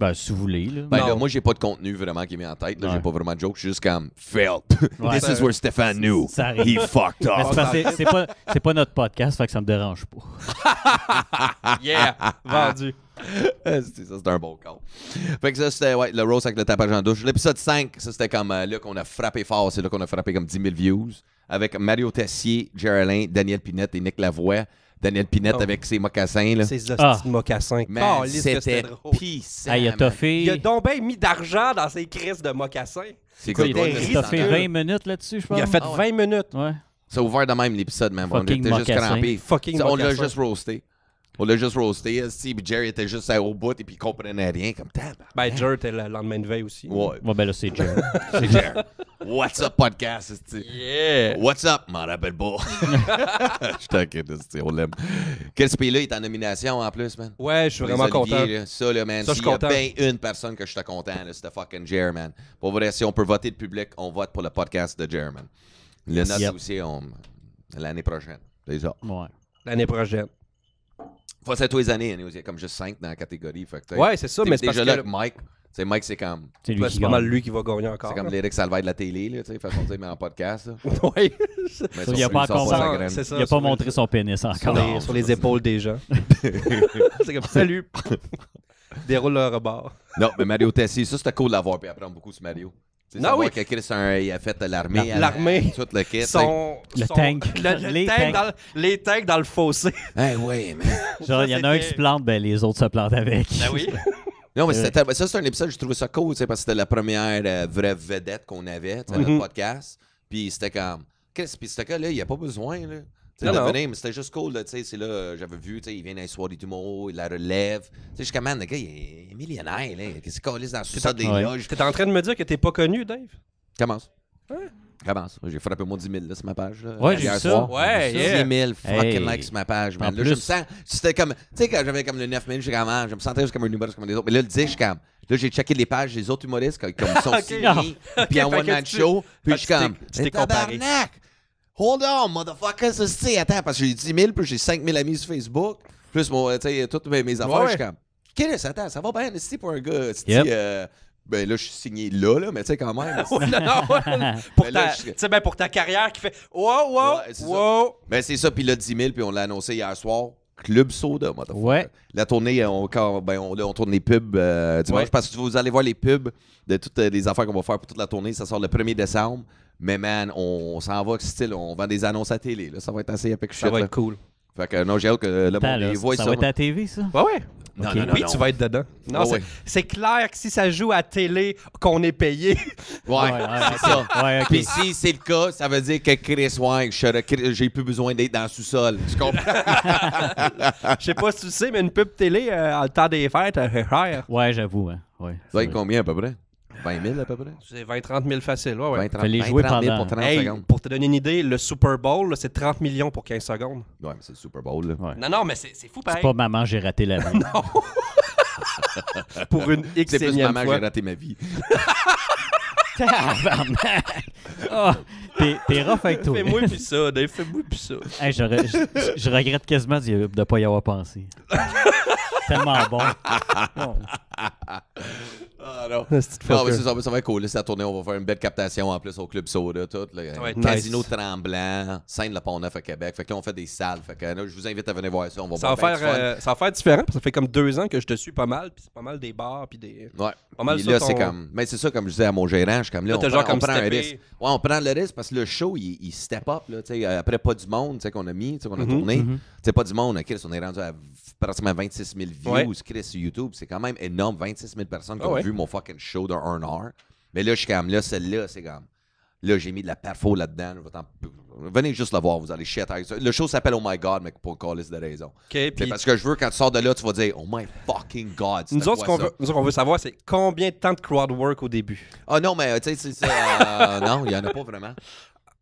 Ben, si vous voulez, là. Ben Non. là, moi, j'ai pas de contenu vraiment qui m'est en tête. Là, Ouais. j'ai pas vraiment de joke. Je suis juste comme, failed. Ouais. This is where Stéphane knew. Ça arrive. He fucked Mais up. c'est parce que c'est pas notre podcast, fait que ça me dérange pas. Yeah! Vendu. Esti, ça, c'était un bon call. Fait que ça, c'était ouais, le roast avec le tapage en douche. L'épisode 5, ça, c'était comme là qu'on a frappé fort. C'est là qu'on a frappé comme 10 000 views. Avec Mario Tessier, Geraldine, Daniel Pinette et Nick Lavoie. Daniel Pinette Oh. avec ses mocassins. Là. Ces hosties Ah. de mocassins. Man, Calisse que c'était drôle. pissant. Hey, il a man. toffé. Il a donc bien mis d'argent dans ses crises de mocassins. C'est Quoi, good, il a ouais, était mais toffé c'est 20 minutes là-dessus, je pense. Il a fait Ah ouais. 20 minutes. Ouais. Ça a ouvert de même l'épisode, man. On Fucking était juste mocassin. crampés. Fucking On l'a mocassin. juste roasté. On l'a juste roasté. esti, Puis Jerry était juste au bout et puis il comprenait rien. Comme tabac. Ben, Jer était le lendemain de veille aussi. Ouais. Ouais, ben là, c'est Joe. C'est Jerry. What's up, podcast? esti? Yeah! What's up? M'en rappelle pas. Je t'inquiète, esti, on l'aime. Quel ce pays-là est en nomination en plus, man? Ouais, je suis Les vraiment Olivier, content. là. Ça, là, man. Ça, je S'il suis y a content. bien une personne que je suis content, là, c'était fucking Jer, man. Pour vrai, si on peut voter le public, on vote pour le podcast de Jer, man. Le note Yep. aussi, l'année prochaine. C'est ça. Ouais. L'année prochaine. Faut c'est tous les années, il y a comme juste 5 dans la catégorie. Fait que, Ouais, c'est ça, t'es mais c'est parce déjà là que... avec Mike. C'est Mike, c'est comme, C'est lui Ben, qui c'est pas mal gagne. lui qui va gagner encore. c'est comme l'Éric Salvaire de la télé, là, tu sais, façon de dire, mais en podcast. Là. Oui. Mais Il a pas encore sa ça, graine. c'est ça. Il a pas montré son pénis Sur encore. les, sur les épaules des gens. C'est comme, salut! Déroule le rebord. Non, mais Mario Tessier, ça c'était cool de l'avoir, puis apprendre beaucoup sur Mario. Tu sais, Non, savoir oui. que Chris, il a fait l'armée. L'armée. Tout le kit. Le tank. Les tanks. Les tanks dans le fossé. Hey, ouais, man. Genre, il y en a un qui se plante, ben les autres se plantent avec. Ben oui. Non, mais ça, c'est un épisode, je trouvais ça cool, tu sais, parce que c'était la première vraie vedette qu'on avait, tu sais, Mhm. le podcast. Puis c'était comme, Chris, puis ce gars-là, il n'y a pas besoin, là. Tu sais, Non, de non. venir, mais c'était juste cool, là, tu sais, c'est là, j'avais vu, tu sais, il vient d'un soir d'humour, il la relève. Tu sais, jusqu'à man, le gars, il est millionnaire, là. Qu'est-ce qu'il calisse dans le sous-sol des Ouais. loges? T'es en train de me dire que t'es pas connu, Dave? Commence. Comment ça? J'ai frappé mon 10 000 là, sur ma page. Là, Ouais, j'ai hier vu ça. soir. Ouais, yeah. 10 000 fucking Hey. likes sur ma page, man. En Là, plus- je me sens. C'était comme. Tu sais, quand j'avais comme le 9 000, j'étais comme, ah, je me sentais juste comme un humoriste comme les autres. Mais là, le 10, je suis comme. Là, j'ai checké les pages des autres humoristes, comme ils sont Ok. signés, puis en fait one-man que tu- show. Puis fait je suis que tu comme. t'es- tu t'es Tabarnak! Hold on, motherfucker, ça, c'est. Attends, parce que j'ai 10 000, puis j'ai 5 000 amis sur Facebook, plus mon, tu sais, toutes mes affaires. Ouais. Je suis comme. Qu'est-ce attends, ça va bien, c'est pour un gars. Yep. Ben là, je suis signé là, mais tu sais, quand même. Ouais, non, ouais. Pour Mais là, ta, je- tu sais, ben, pour ta carrière qui fait wow, wow, Ouais, c'est ça. wow. Ben, c'est ça, puis là, 10 000, puis on l'a annoncé hier soir. Club Soda, motherfucker. Ouais. La tournée, on tourne les pubs dimanche, Ouais. parce que vous allez voir les pubs de toutes les affaires qu'on va faire pour toute la tournée. Ça sort le 1er décembre. Mais man, on s'en va, style, on vend des annonces à télé. Là. Ça va être assez épique. Ça va être cool. Fait que non, j'ai hâte que le Attends, monde là, les voit ça ça. va être à la TV, ça? Ouais, ouais. Non, Ok. non, non, Oui, non. tu vas être dedans. Non, Ouais, c'est, ouais. c'est clair que si ça joue à télé, qu'on est payé. Ouais, c'est ça. Ouais, ok. Puis si c'est le cas, ça veut dire que Chris Wang, j'ai plus besoin d'être dans le sous-sol. Tu comprends? Je sais pas si tu sais, mais une pub télé, en le temps des fêtes, c'est cher. Ouais, j'avoue. Hein. Ouais, Ça va être combien à peu près? 20 000 à peu près? C'est 20-30 000 facile. Ouais, ouais. 20, 30, Fallait 20, jouer 30 000 pour pendant- 30 Hey, secondes. pour te donner une idée, le Super Bowl, là, c'est 30 millions pour 15 secondes. Ouais, mais c'est le Super Bowl. Là. Ouais. Non, non, mais c'est fou C'est pareil. pas maman, j'ai raté la vie. Pour une C'est plus X-énième maman, fois. j'ai raté ma vie. Tabarnak! Ah, t'es rough avec toi. Fais-moi plus ça, Dave, fais-moi plus ça. Hey, je regrette quasiment de ne pas y avoir pensé. Tellement bon. Bon. Ah non. C'est Non, mais c'est ça, ça va être cool. Là, c'est la tournée, on va faire une belle captation en plus au Club Soda, tout. Là, va être Casino nice. Tremblant, scène Le Pont-Neuf à Québec. Fait que là, on fait des salles. Fait que là, je vous invite à venir voir ça. On va Ça va, voir bien faire, du ça va faire différent, parce que ça fait comme 2 ans que je te suis pas mal, puis c'est pas mal des bars, puis des... fun. Ouais. Pas mal Puis ça, là, ton- c'est comme. Mais c'est ça, comme je disais à mon gérant, je suis comme là, Là, t'as on genre prend, on comme prend un steppé. risque. Ouais, on prend le risque parce que le show, il step up, là, tu sais, après pas du monde, tu sais, qu'on a mis, tu sais, qu'on a tourné. Tu sais, pas du monde, Chris, on est rendu à pratiquement 26 000 views, Ouais. Chris, sur YouTube. C'est quand même énorme, 26 000 personnes qui Ah ont ouais. vu mon fucking show de 1 heure. Mais là, je suis comme, là, celle-là, c'est comme. Là, j'ai mis de la perfo là-dedans. Venez juste le voir, vous allez chier avec ça. Le show s'appelle Oh My God, mais pour calice de raison. OK, C'est puis parce que je veux, quand tu sors de là, tu vas dire Oh my fucking God. nous c'était autres, quoi ça? nous autres, on veut savoir, c'est combien de temps de crowd work au début? Ah non, mais tu sais, non, il n'y en a pas vraiment.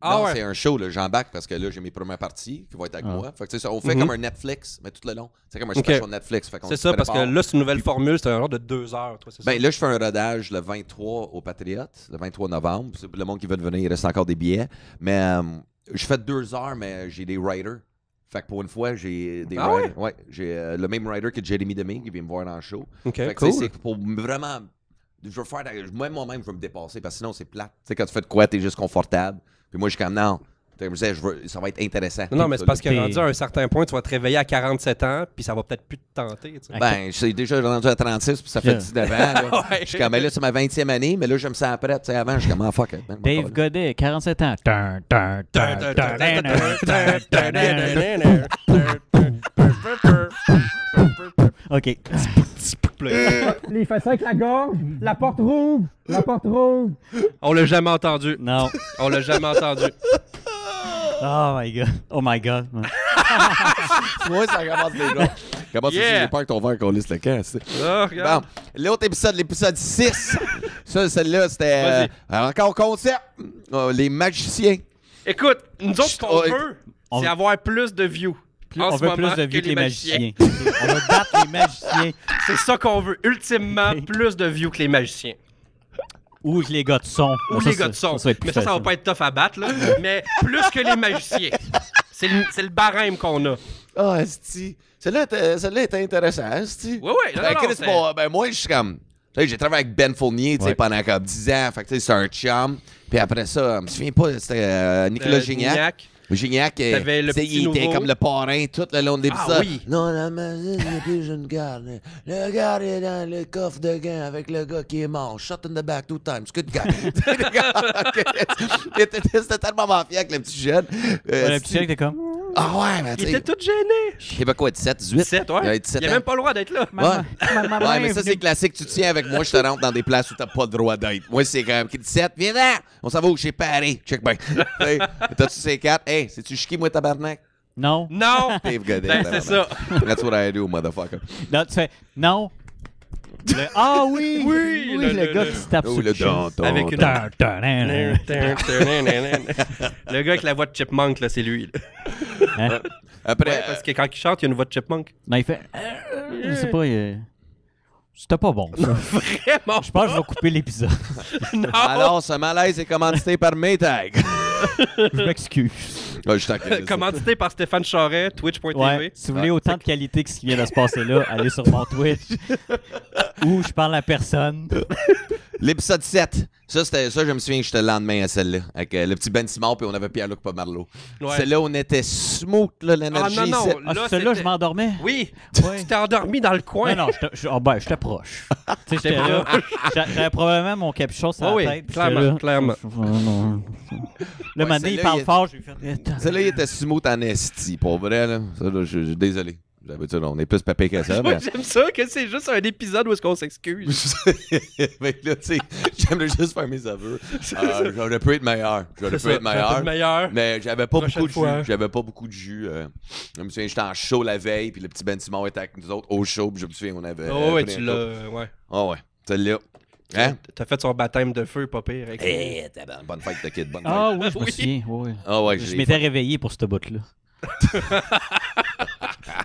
Ah Non, ouais. c'est un show, là, j'embarque parce que là, j'ai mes premières parties qui vont être avec Ah. moi. Fait que, tu sais, on fait Mhm. comme un Netflix, mais tout le long. C'est comme un Ok. special Netflix. Fait qu'on C'est se ça, parce que prépare. là, c'est une nouvelle formule, c'est un genre de 2 heures, toi, c'est ça? Ben là, je fais un rodage le 23 au Patriote, le 23 novembre. C'est pour le monde qui veut venir, il reste encore des billets. Mais je fais 2 heures, mais j'ai des writers. Fait que pour une fois, j'ai des Ah writers. Ouais, j'ai le même writer que Jeremy Deming qui vient me voir dans le show. OK, Fait que, cool. tu sais, c'est pour vraiment. Je veux faire. Moi-même, je veux me dépasser parce que sinon, c'est plate. Tu sais, quand tu fais de quoi, t'es juste confortable. Puis moi, je suis comme non. Comme je disais, ça va être intéressant. Non, mais c'est parce que T'es- rendu à un certain point, tu vas te réveiller à 47 ans, puis ça va peut-être plus te tenter, tu sais. Ben, je suis déjà rendu à 36, puis ça fait Yeah. 19 ans. Là. Ouais. Je suis comme, ben là, c'est ma 20e année, mais là, je me sens prêt. Tu sais, avant, je suis comme, ah, fuck it. man, Dave moi, Godet, 47 ans. OK. Il fait ça avec la gorge. La porte rouvre. La porte rouvre. On l'a jamais entendu. Non. On l'a jamais entendu. Oh my God. Oh my God. Ouais. Moi, ça commence déjà. Comment Yeah. j'ai peur que ton verre qu'on lisse le camp, c'est. Ah, regarde. Bon, l'autre épisode, l'épisode 6. Ça, celle-là, c'était encore concept. Les magiciens. Écoute, nous autres, ce qu'on Ouais. veut, On- c'est avoir plus de views. en On ce veut moment plus de vues que les magiciens. magiciens. On veut battre les magiciens C'est ça qu'on veut. Ultimement, plus de views que les magiciens. ou que les gars de son. Ou Ça, les gars de son. va être plus Mais ça va facile. pas être tough à battre, là. Mais plus que les magiciens. C'est le barème qu'on a. Ah, esti. Celle-là était intéressante, esti. Ouais, ouais. Non, non, Chris, c'est- bon, ben, moi, je suis comme. Tu sais, j'ai travaillé avec Ben Fournier, tu sais, Ouais. pendant comme 10 ans. Fait que, tu sais, c'est un chum. Puis après ça, je me souviens pas, c'était Nicolas Gignac. Gignac, T'avais le tu sais, petit il était nouveau. comme le parrain tout le long de l'épisode. Ah oui. Non, la magie, il n'y a plus une garde. Le gars est dans le coffre de gants avec le gars qui est mort. Shot in the back 2 times. Good guy. C'était tellement mafieux avec le petit jeune. Ouais, le petit gars qui était comme. Ah ouais, mais Il tu était sais. tout gêné. Il avait quoi, 17, 18? 17, ouais. Il avait 17 Il a ans. même pas le droit d'être là. Ouais. Ouais, mais ça, c'est classique. Tu tiens avec moi, je te rentre dans des places où t'as pas le droit d'être. Moi, c'est quand même 17, viens là! On s'en va où chez Paris. Check bien. Hey, t'as-tu ces 4? Hey, c'est-tu chiqui, moi, tabarnak? Non. Non. Dave Godet. Ben, c'est ça. That's what I do, motherfucker. Non, tu fais. Non. Ah oui! Oui, le gars qui se tape Oh, sur le le chien. don. Avec une- Le gars avec la voix de Chipmunk, là, c'est lui. Là. Hein? Après, Ouais, parce que quand il chante, il y a une voix de Chipmunk. Non, il fait... Je sais pas, c'était pas bon, ça. Vraiment. Je pense que je vais couper l'épisode. Non. alors, ce malaise est commandité par Maytag. Je m'excuse. Ah, je t'inquiète. Commandité par Stéphane Charret, Twitch.tv. Ouais, si vous voulez autant de qualité que ce qui vient de se passer là, allez sur mon Twitch où je parle à personne. L'épisode 7. Ça, je me souviens que j'étais le lendemain à celle-là. Avec le petit Ben Simon, puis on avait Pierre-Luc Pomerleau. Ouais. Celle-là, on était smooth, là, l'énergie. Ah, non, non. Ah, Là, celle-là, je c'était- m'endormais. Oui, Ouais. tu t'es endormi dans le coin. Non, non, j'étais proche. Tu sais, j'étais là. J'avais probablement mon capuchon sur la Oui, tête. puis clairement, j'étais là. clairement. Le matin, il celle-là, parle il- fort, j'ai fait... Celle-là, il était smooth en esti, pour vrai, là. Ça, là, je suis désolé. D'habitude, on est plus papé que ça, Moi, mais... j'aime ça que c'est juste un épisode où est-ce qu'on s'excuse. mais là, tu sais, j'aimerais juste faire mes aveux. J'aurais pu être meilleur. J'aurais pu être meilleur. meilleur. Mais j'avais pas Prochaine beaucoup de fois. jus. J'avais pas beaucoup de jus. Je me souviens, j'étais en show la veille, puis le petit Ben Simon était avec nous autres au show, puis je me souviens, on avait. Oh, ouais, pris tu un show. l'as. Ouais. Ah ouais, celle-là. Hein? T'as fait son baptême de feu, pas pire. Avec Eh, bonne fête de kid, bonne fête. Ah oui, je me Oui. souviens. Oui. Ah ouais, Je m'étais réveillé pour ce bout-là.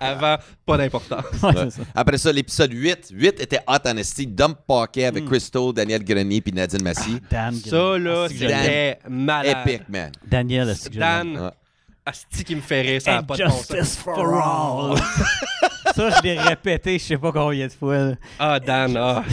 Avant, pas d'importance. Ouais, c'est ça. Après ça, l'épisode 8. 8 était hot en esti. Dump Pocket avec Crystal, Daniel Grenier puis Nadine Massy. Dan. Ça, là, Ah, c'est que j'aime. c'était malade. Epic, man. Daniel, c'est que j'aime. Dan, Ouais. asti qui me fait rire, ça n'a And pas de bon sens. justice for all. Ça, je l'ai répété, je sais pas combien de fois. là. Ah, Dan, ah.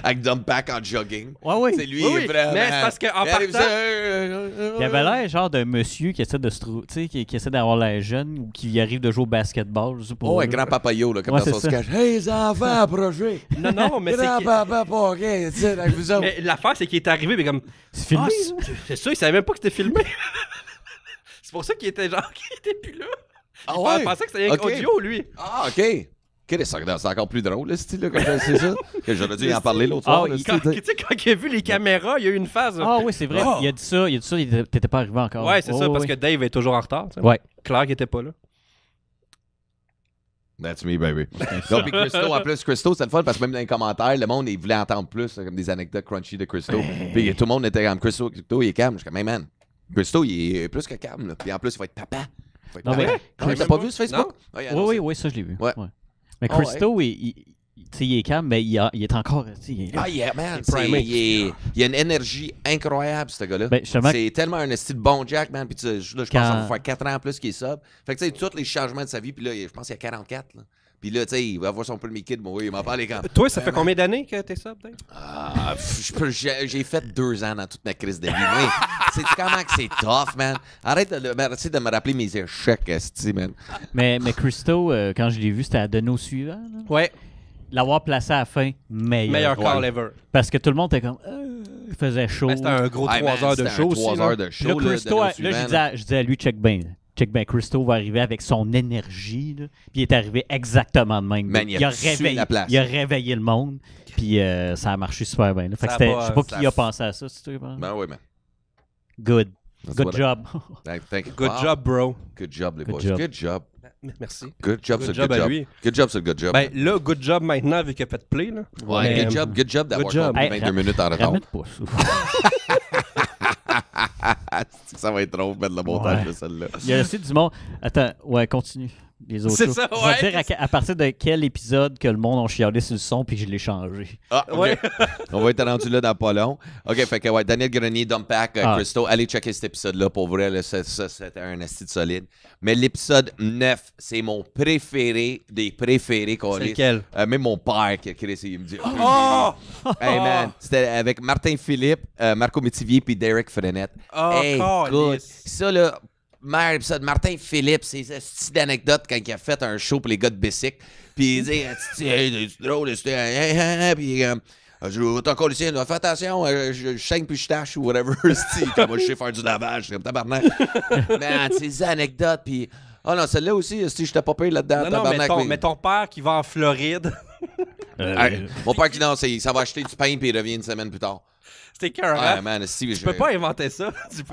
Avec Dump Back en jogging. Ouais, oui. C'est lui, Oui, oui, vraiment. mais c'est parce qu'en Elle partant- Il avait l'air genre d'un monsieur qui essaie de se trouver, tu sais, qui essaie d'avoir l'air jeune ou qui arrive de jouer au basketball, je sais pas. Oh, un là. grand papayo, là, comme Ouais, dans c'est son ça. sketch. Hey, les enfants, approchez. Non, non, mais c'est Grand qu'il- papa Pocket, tu sais, avec vous autres. mais l'affaire, c'est qu'il est arrivé, mais comme. C'est filmé. Ah, c'est sûr, il savait même pas que c'était filmé. C'est pour ça qu'il était genre, qu'il était plus là. Ah Il pensait que c'était rien Ok. qu'audio, lui. Ah, OK. C'est encore plus drôle, là, ce style-là, quand c'est ça. Que j'aurais dû en parler l'autre Ah, soir. là, il- tu sais, Tu sais, quand il a vu les caméras, il y a eu une phase. Ah oui, c'est vrai. Oh. Il a dit ça, t'étais pas arrivé encore. Ouais, c'est Oh, ça, parce oui. que Dave est toujours en retard. tu sais. Ouais. Claire qui était pas là. That's me, baby. Donc, puis Christo, en plus, Christo, c'est le fun parce que même dans les commentaires, le monde, il voulait entendre plus, là, comme des anecdotes crunchy de Christo. Puis tout le monde était comme Christo, il est calme. Je suis comme, hey, man, Christo, il est plus que calme. Là. Puis en plus, il va être papa. Il va être Non, papa. mais- Ouais, t'as pas vu sur Facebook? Ouais, il a Oui, annoncé. oui, ça, je l'ai vu. Ouais. Mais Ah, Christo, tu sais, il est calme, mais il est encore. Tu sais, il est là. Ah, yeah, man. Il est primé. Il a une énergie incroyable, ce gars-là. Ben, justement- C'est tellement un style bon Jack, man. Puis là, je pense que Quand- ça va faire 4 ans en plus qu'il est sub. Fait que tu sais, tous les changements de sa vie, puis là, je pense qu'il y a 44. Là. Puis là, tu sais, il va avoir son premier kid, moi, il m'en parle quand. Toi, ça fait combien d'années que t'es sub, Dave? Ah, j'ai fait 2 ans dans toute ma crise de vie. Oui, c'est comment que c'est tough, man. Arrête de me rappeler mes échecs, esti, man. Mais Christo, quand je l'ai vu, c'était à Deneau suivant. là. Ouais. L'avoir placé à la fin, Meilleur Ouais. call ever. Parce que tout le monde était comme. Il faisait chaud. Ben, c'était un gros Hey, 3 man, heures de c'était show un aussi. 3 là. heures de Puis show. là, là, Christo, de là, nos suivants, je disais à lui, check bien. Christo va arriver avec son énergie. Là. Puis il est arrivé exactement de même. Man, il a tué la place. il a réveillé le monde. Puis ça a marché super bien. là. Fait que Ça c'était- va, je sais pas ça qui a f- pensé à ça. Si tu veux, Ben oui, man. Good. That's Good what I- job. Thank you. Good Wow. job, bro. Good job, les Good boys. job. Good job. Merci. Good job, Good c'est job good à job. lui. Good job, c'est le good job. Ben là, good job maintenant, vu qu'il a fait play. Là. Ouais, Mais, good job d'avoir good job. compris Hey, 22 minutes en retard. Ramène pas ça. Ça va être drôle de mettre le montage Ouais. de celle-là. Il y a aussi du monde. Attends, ouais, continue. Les autres C'est choses. ça, Je ouais. vais dire à partir de quel épisode que le monde a chialé sur le son puis que je l'ai changé. Ah, OK. Ouais. On va être rendu là dans pas long. OK, fait que ouais, Daniel Grenier, Dumpack, Ah. Christo, allez checker cet épisode-là. Pour vrai, là, ça, c'était un asti de solide. Mais l'épisode 9, c'est mon préféré des préférés qu'on C'est lit. lequel? Même mon père qui a créé ça, il me dit Oh! Hey man, c'était avec Martin Philippe, Marco Métivier puis Derek Frenette. Oh, Hey, écoute, ça là, mère, épisode Martin Philippe, c'est cette petite anecdote quand il a fait un show pour les gars de Bessic. Puis il dit hey, c'est drôle, c'était puis je t'en colle ici, fais attention, je saigne puis je tâche ou whatever. Quand moi je sais faire du lavage, c'est comme tabarnak. Man, ces anecdotes puis oh non, celle-là aussi, si j'étais pas payé là-dedans, Non, non, tabarnak. mais ton père qui va en Floride. Hey, mon père qui non, ça va acheter du pain puis il revient une semaine plus tard. C'était écœurant. Ah, man, si, Tu peux pas inventer ça.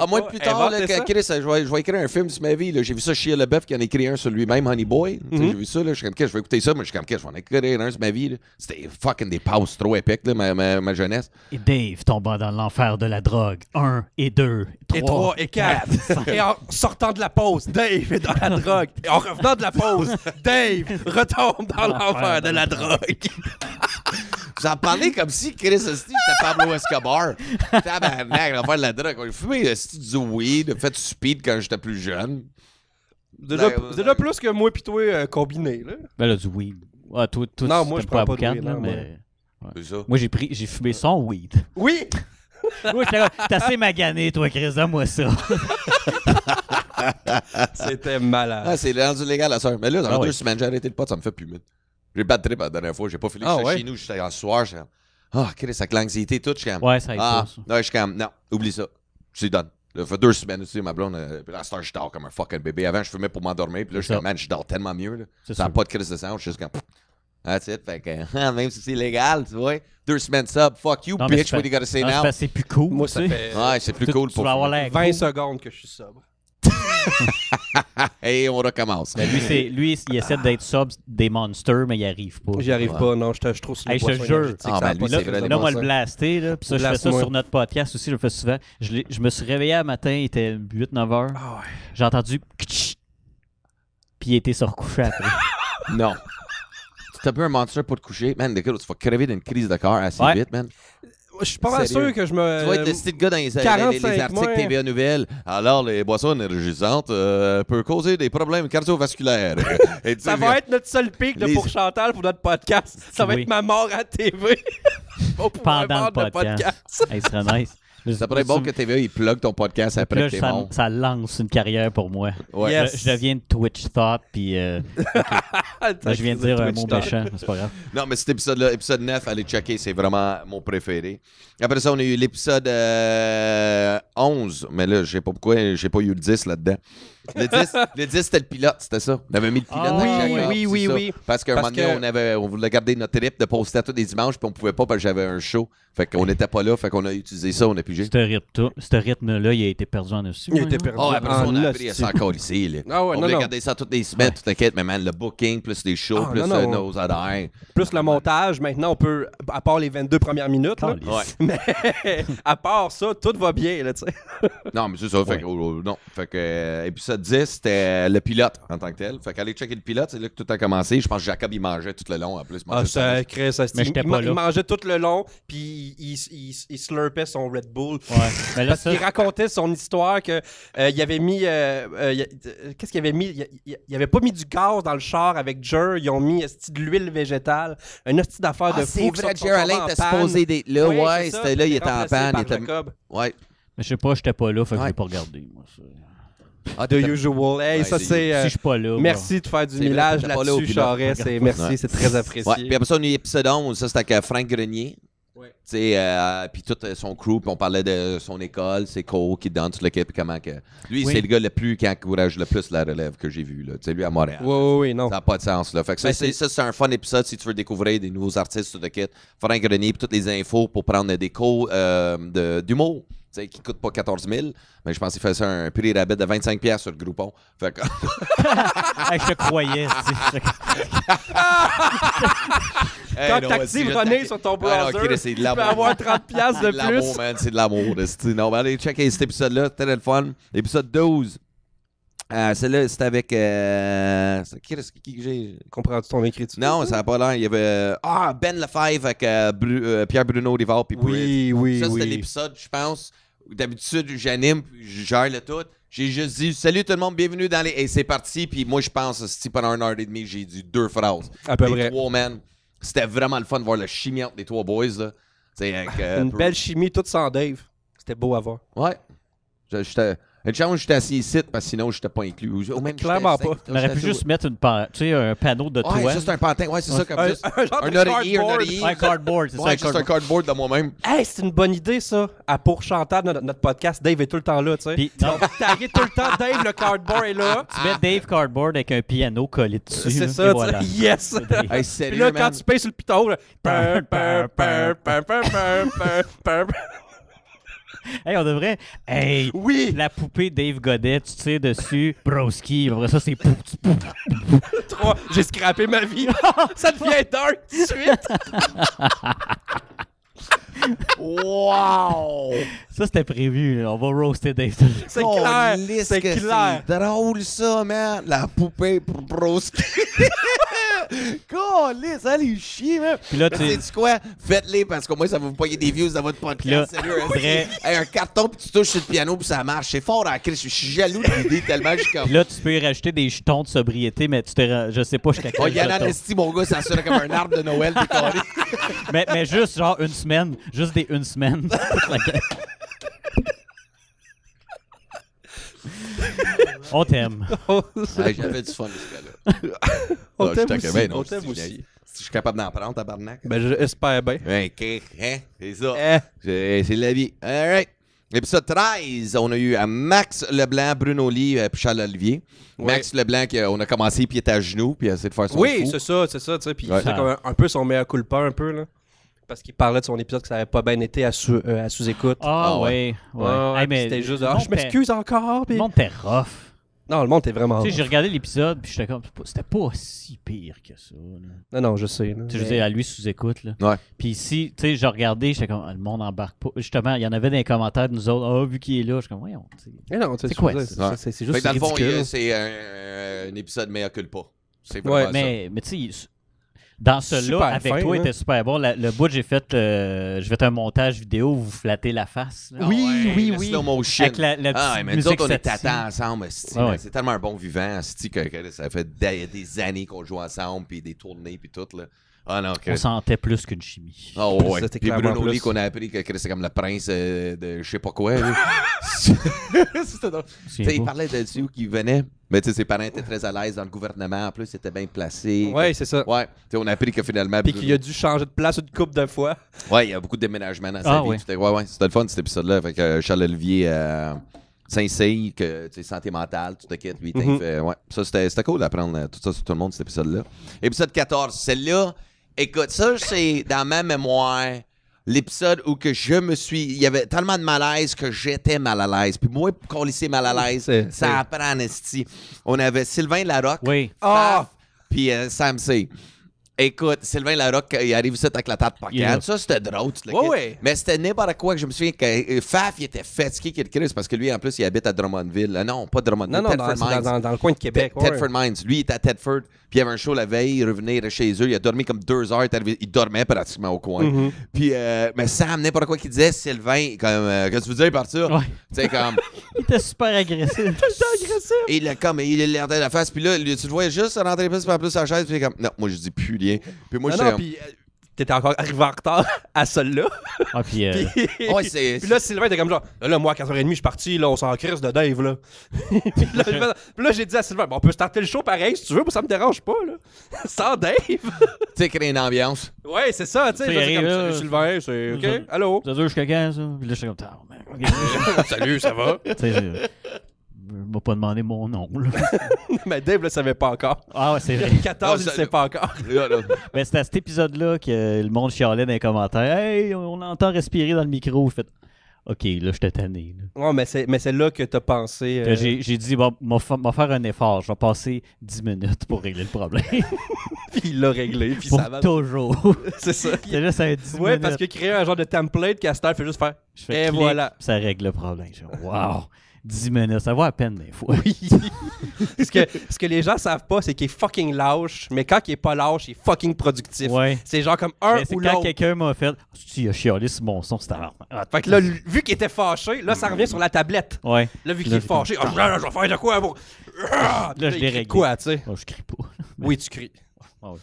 Moi, plus tard, là, quand Chris, je vais écrire un film sur ma vie. Là. J'ai vu ça chez LeBeouf qui en a écrit un sur lui-même, Honey Boy. J'ai vu ça. Là, je suis comme, je vais écouter ça, mais je suis comme, je vais en écrire un sur ma vie. Là. C'était fucking des pauses trop épiques, là, ma jeunesse. Et Dave tombant dans l'enfer de la drogue. 1 et 2, 3 Et 3 et 4. Et en sortant de la pause, Dave est dans la drogue. Et en revenant de la pause, Dave retombe dans l'enfer de la drogue. Vous en parlez comme si Chris c'était Pablo Escobar. Tabarnak, l'enfer de la drogue. J'ai fumé du weed, fait du speed quand j'étais plus jeune. Déjà plus que moi pis toi combinés, là. Ben là, du weed. Ah, toi, Non, moi, je pas prends pas de boucan, weed, là, non, mais... C'est ça. Moi, j'ai fumé son weed. Oui! Moi, j'étais là, t'es assez magané, toi, Chris, donne-moi ça. C'était malade. Ah, c'est rendu légal, la soeur. Mais là, dans 2 ouais. semaines, j'ai arrêté le pot, ça me fait plus mid. J'ai pas de trip la dernière fois. J'ai pas filé. J'étais chez nous, j'étais en soir. J'étais comme, Chris, avec l'anxiété, tout. Je suis comme, Ouais, ça aide pas, ça. Ouais, je suis comme, non, oublie ça. Je suis donne. Ça fait 2 semaines aussi, ma blonde. Puis là, à cette heure, je dors comme un fucking bébé. Avant, je fumais pour m'endormir. Puis là, je suis comme, man, je dors tellement mieux. Là. C'est Ça n'a sûr. pas de crise de sang. Je suis juste comme, that's it. Fait que, même si c'est légal, tu vois. 2 semaines sub, fuck you, Non, mais bitch, c'est what you gotta say non, now? c'est parce que c'est plus cool, Moi, tu ça sais. fait Ouais, c'est plus Tu- cool tu pour vas avoir fumer. l'air 20 cool. secondes que je suis sobre. Et on recommence. Ben, lui, il essaie d'être sobre des monsters, mais il arrive pas. J'y arrive Ouais. pas, non, je trouve sur les Hey, je te boissons jure. énergétiques, Ah, ça a ben, pas lui, de c'est vrai, sens. les Là, moi, le Bon blaster, là, puis ça, je fais ça Blast-moi. sur notre podcast aussi, je le fais souvent. Je me suis réveillé un matin, il était 8-9 heures. sens. Ah ouais. J'ai entendu kitsch, puis il était se recoucher après. Non. Tu t'as bu un monster pour te coucher. Man, tu vas crever d'une crise de cœur assez Ouais. vite, man. Je suis pas mal Sérieux? sûr que je me... Tu vas être le style gars dans les 45 articles mois. TVA Nouvelles. Alors, les boissons énergisantes peuvent causer des problèmes cardiovasculaires. Et tu Ça sais, va être notre seul pic de Les- pour Chantal pour notre podcast. Ça va Oui. être ma mort à TV. Pour pouvoir Pendant le vendre podcast. Hey, ce serait nice. Ça pourrait être bon que TVA il plug ton podcast après Là, que t'es ça, mort. ça lance une carrière pour moi. Ouais. Yes. Je deviens une Twitch thought, puis là, je viens de dire un mot méchant, mais c'est pas grave. Non, mais cet épisode-là, épisode 9, allez checker, c'est vraiment mon préféré. Après ça, on a eu l'épisode 11, mais là, je sais pas pourquoi, j'ai pas eu le 10 là-dedans. Le 10 c'était le pilote, c'était ça. On avait mis le pilote Ah, à oui, chaque oui, heure, oui, c'est oui, ça. oui. Parce qu'un Parce moment donné, que- on voulait garder notre trip de poster à tous les dimanches, puis on pouvait pas parce que j'avais un show. Fait qu'on n'était pas là, fait qu'on a utilisé ça, on a pigé. Ce rythme-là, il a été perdu en dessus. Il a été perdu. Oh, après ça, on a En appris à ça encore ici. Là. Ah ouais, on non, voulait non. garder ça toutes les semaines, toute la quête, mais man, le booking, plus les shows, Ah, plus non, non. nos adhères. Plus le montage, maintenant on peut, à part les 22 premières minutes, là, Calisse. Ouais. mais à part ça, tout va bien, là, tu sais. Non, mais c'est ça. Fait que, non. Fait que, épisode 10, c'était le pilote en tant que tel. Fait qu'aller checker le pilote, c'est là que tout a commencé. Je pense que Jacob, il mangeait tout le long. En plus, il mangeait ça. Mais j'étais pas là. Il mangeait tout le long, puis il slurpait son Red Bull. Ouais. Mais là, Parce ça, qu'il racontait son histoire que il avait mis qu'est-ce qu'il avait mis il avait pas mis du gaz dans le char avec Jer, ils ont mis de l'huile végétale, un hostie d'affaire de c'est fou vrai, Jer Alain était supposé d'être là. Oui, Ouais, c'est ça, c'était là, il était en remplacé panne. par Il était... Jacob. Ouais. mais je sais pas, j'étais pas là, fait que je Ouais. l'ai pas regardé. Moi, ça. Ah, The usual. Hey, Ouais, ça c'est- c'est Si je suis pas là. merci de faire du C'est vrai, millage t'étais pas là au là-dessus, pilote. Charest, et merci, Ouais. c'est très apprécié. Ouais. Puis après ça, on a eu l'épisode 11. Ça, c'était avec Frank Grenier. Ouais. Tu sais, puis tout son crew, puis on parlait de son école, ses cours, qui danse le kit, puis comment que. Lui, Oui. c'est le gars le plus qui encourage le plus la relève que j'ai vu, là. Tu sais, lui à Montréal. Oui, non. Ça n'a pas de sens, là. Fait que ça, Ben, c'est un fun épisode si tu veux découvrir des nouveaux artistes sur le kit. Frank Grenier, puis toutes les infos pour prendre des cours d'humour. Tu sais, qui coûte pas 14 000, mais je pense qu'il fait ça un prix rabais de 25 $ sur le Groupon. Fait que... Hey, je te croyais. tu sais. Quand t'actives René sur ton browser, c'est de tu peux l'amour. avoir 30$ C'est de de l'amour, plus. man. C'est de l'amour. Non, mais allez checker cet épisode-là. C'était le fun. Épisode 12. Celle-là, c'était avec... qui que j'ai... Comprends-tu ton écriture? Non, ça n'a pas l'air. Il y avait... Ben Lefebvre avec Pierre-Bruno Rivard puis Oui, oui, ça, c'était oui. l'épisode, je pense, où d'habitude, j'anime, puis je gère le tout. J'ai juste dit, salut tout le monde, bienvenue dans les... Et c'est parti, puis moi, je pense, pendant 1 heure et demie, j'ai dit 2 phrases. À peu Les près. 3, man. C'était vraiment le fun de voir la chimie entre les 3 boys, là. T'sais, avec, Une belle chimie, toute sans Dave. C'était beau à voir. Ouais. Une chance, j'étais assis ici, parce que sinon, j'étais pas inclus. Ou même, Clairement j'étais- pas. On aurait pu juste mettre un panneau de toi. Ouais, juste un pantin. Ouais, c'est ça, comme juste. Un genre Un de oreiller, un cardboard. oreiller. Un cardboard, c'est ça. Ouais, un juste un cardboard. cardboard de moi-même. Hey, c'est une bonne idée, ça. Pour Chantal, notre podcast, Dave est tout le temps là, tu sais. Puis, On non, va taguer tout le temps Dave, le cardboard est là. tu mets Dave Cardboard avec un piano collé dessus. C'est là, ça, et tu voilà. sais. Yes! Dave. Hey, Puis sérieux, là, man. quand tu payes sur le piton, là, Hey, on devrait... Hey, Oui! la poupée Dave Godet, tu tires dessus, broski, après ça, c'est pouf, pouf. 3, j'ai scrappé ma vie. Ça devient dark tout de suite. Wow! Ça, c'était prévu, là. On va roaster Dave. C'est clair. Calisse C'est que clair. C'est drôle, ça, man. La poupée broski. Calisse, allez chier, man. Puis là, Mais tu sais-tu quoi? Faites-les parce qu'au moins, ça va vous payer des views dans votre podcast. Puis là, Sérieux, hein? vrai- Hey, un carton, puis tu touches sur le piano, puis ça marche. C'est fort à Chris. Je suis jaloux de l'idée tellement que je suis comme... Puis là, tu peux y rajouter des jetons de sobriété, mais je sais pas jusqu'à Oh, quel Yann jeton. Anesti, mon gars, ça sonne comme un arbre de Noël décoré. mais juste genre une semaine. Juste des une semaine. On t'aime. Ouais, j'avais du fun, ce gars-là. On Ah, je t'aime t'accuse, aussi. ben non, On t'aime si, aussi. Si je suis capable d'en prendre, tabarnak. Ben, j'espère bien. Ouais, OK, hein? C'est ça. Eh. C'est la vie. All right. Épisode 13, on a eu Max Leblanc, Bruno Lee puis Charles Olivier. Ouais. Max Leblanc, on a commencé, puis il était à genoux, puis il a essayé de faire son Oui, fou. c'est ça, tu sais. Puis Ouais. il faisait comme un peu son mea culpa, un peu, là. Parce qu'il parlait de son épisode que ça avait pas bien été à sous-écoute. Ah, Ah, ouais. Ouais, ouais, Hey, puis c'était juste, le je monde m'excuse encore. Le Puis... monde était rough. Non, le monde était vraiment. Tu sais, j'ai regardé l'épisode, puis j'étais comme, c'était pas si pire que ça. Là. Non, je sais. Là. Tu sais, je veux dire, à lui sous-écoute. Là. Ouais. Puis ici, tu sais, j'ai regardé, j'étais comme, ah, le monde embarque pas. Justement, il y en avait dans les commentaires de nous autres, ah, vu qu'il est là, je suis comme, voyons. Tu sais. Mais non, tu sais, C'est quoi, je veux ça? dire, Ouais. c'est Fait juste que dans le fond, ridicule. c'est un épisode mea culpa. C'est Ouais, vraiment ça. Mais tu sais, dans celui-là, Super avec fin, toi, il hein. était super bon. Le bout, j'ai fait un montage vidéo où vous flattez la face. là. Ah Oui, ouais, oui, le oui. slow motion. Avec la Ah, petite ouais, mais nous musique autres, on est satie. tatans ensemble, esti, Ouais, man. ouais. C'est tellement un bon vivant, esti, que ça fait des années qu'on joue ensemble, puis des tournées, puis tout, là. Ah non, On Chris. sentait plus qu'une chimie. Ah ouais. C'était Puis clairement Bruno Lee plus. qu'on a appris que Chris, c'est comme le prince de je sais pas quoi. là. C'était drôle. Tu sais, il parlait de où qui venait. Mais tu sais, ses parents étaient très à l'aise dans le gouvernement. En plus, ils étaient bien placés. Ouais, c'est ça. Ouais. Tu sais, on a appris que finalement. Puis qu'il a dû changer de place une couple de fois. Ouais, il y a beaucoup de déménagements dans sa Ah, vie. ouais. Ouais, c'était le fun cet épisode-là. Fait que Charles-Olivier Saint-Cyr, que tu sais, santé mentale, tu te quittes, lui, Mhm. ouais. Ça, c'était cool d'apprendre tout ça sur tout le monde, cet épisode-là. Épisode 14, celle-là, écoute, ça, c'est dans ma mémoire. L'épisode où que je me suis... Il y avait tellement de malaise que j'étais mal à l'aise. Puis moi, pour laisser mal à l'aise, C'est- ça apprend en esti. On avait Sylvain Larocque, Oui. Faf, puis Sam C. Écoute, Sylvain Larocque, il arrive ici avec la tarte Il est là. pacane. Ça, c'était drôle. tu le Ouais, quittes. ouais. Mais c'était n'importe quoi que je me souviens que Faf, il était fatigué qu'il Chris parce que lui, en plus, il habite à Drummondville. Non, pas Drummondville, Non, non, Thetford c'est Mines. dans le coin de Québec. ouais. Thetford Mines. Lui, il était à Thetford, puis il avait un show la veille, il revenait chez eux, il a dormi comme 2 heures, il est arrivé- il dormait pratiquement au coin. Mhm. Puis, mais Sam, n'importe quoi qu'il disait, Sylvain, comme, qu'est-ce que tu veux dire par ça? Ouais. Tu sais, comme, Il était super agressif. agressif. et il a comme, il l'air de la face, puis là, tu le voyais juste rentrer plus par plus sa chaise, puis il est comme, non, moi, je dis plus rien. Puis moi, Non, j'étais non, comme, puis t'étais encore arrivé en retard à celle-là. Ah, puis, ouais, c'est. Puis là, Sylvain était comme genre, là, moi, à 4h30, je suis parti, là, on s'en crisse de Dave, là. Puis là, j'ai dit à Sylvain, bon, on peut starter le show pareil, si tu veux, moi, ça me dérange pas, là. Sans Dave. Tu sais, créer une ambiance. Ouais, c'est ça, tu sais. C'est là, c'est comme, arrivé, salut, là. Sylvain, c'est OK, Ça- allô? ça dure jusqu'à quand, ça? Puis là, j'étais comme, ah, man, ok. Salut, ça va? Tu sais, il m'a pas demandé mon nom, là. Mais Dave le savait pas encore. Ah, ouais, c'est vrai. 14, il ça- le sait pas encore. Là, là. Ben, c'était à cet épisode-là que le monde chialait dans les commentaires. Hey, on entend respirer dans le micro. Je fais, OK, là, j'étais tanné. Là. Ouais, mais c'est là que t'as pensé. Que j'ai dit, bon, m'a faire un effort. Je vais passer 10 minutes pour régler le problème. Puis il l'a réglé, puis pour ça va. toujours. C'est ça. C'était juste un 10 Ouais, minutes. parce qu'il créé un genre de template qu'Astor fait juste faire. Je fais Et clic, voilà. puis ça règle le problème. Je fais, wow, 10 minutes. Ça va à peine des fois. Oui. ce que les gens savent pas, c'est qu'il est fucking lâche, mais quand il est pas lâche, il est fucking productif. Ouais. C'est genre comme un Mais c'est ou quand l'autre. quelqu'un m'a fait, si, il a chialé sur mon son, c'était ah, Fait que là, vu qu'il était fâché, là, ça revient sur la tablette. ouais. Là, vu qu'il Là, est fâché, je vais faire de quoi pour. Là, je l'ai il crie réglé. quoi, tu sais? Oh, je crie pas. Oui, tu cries. Ah ouais.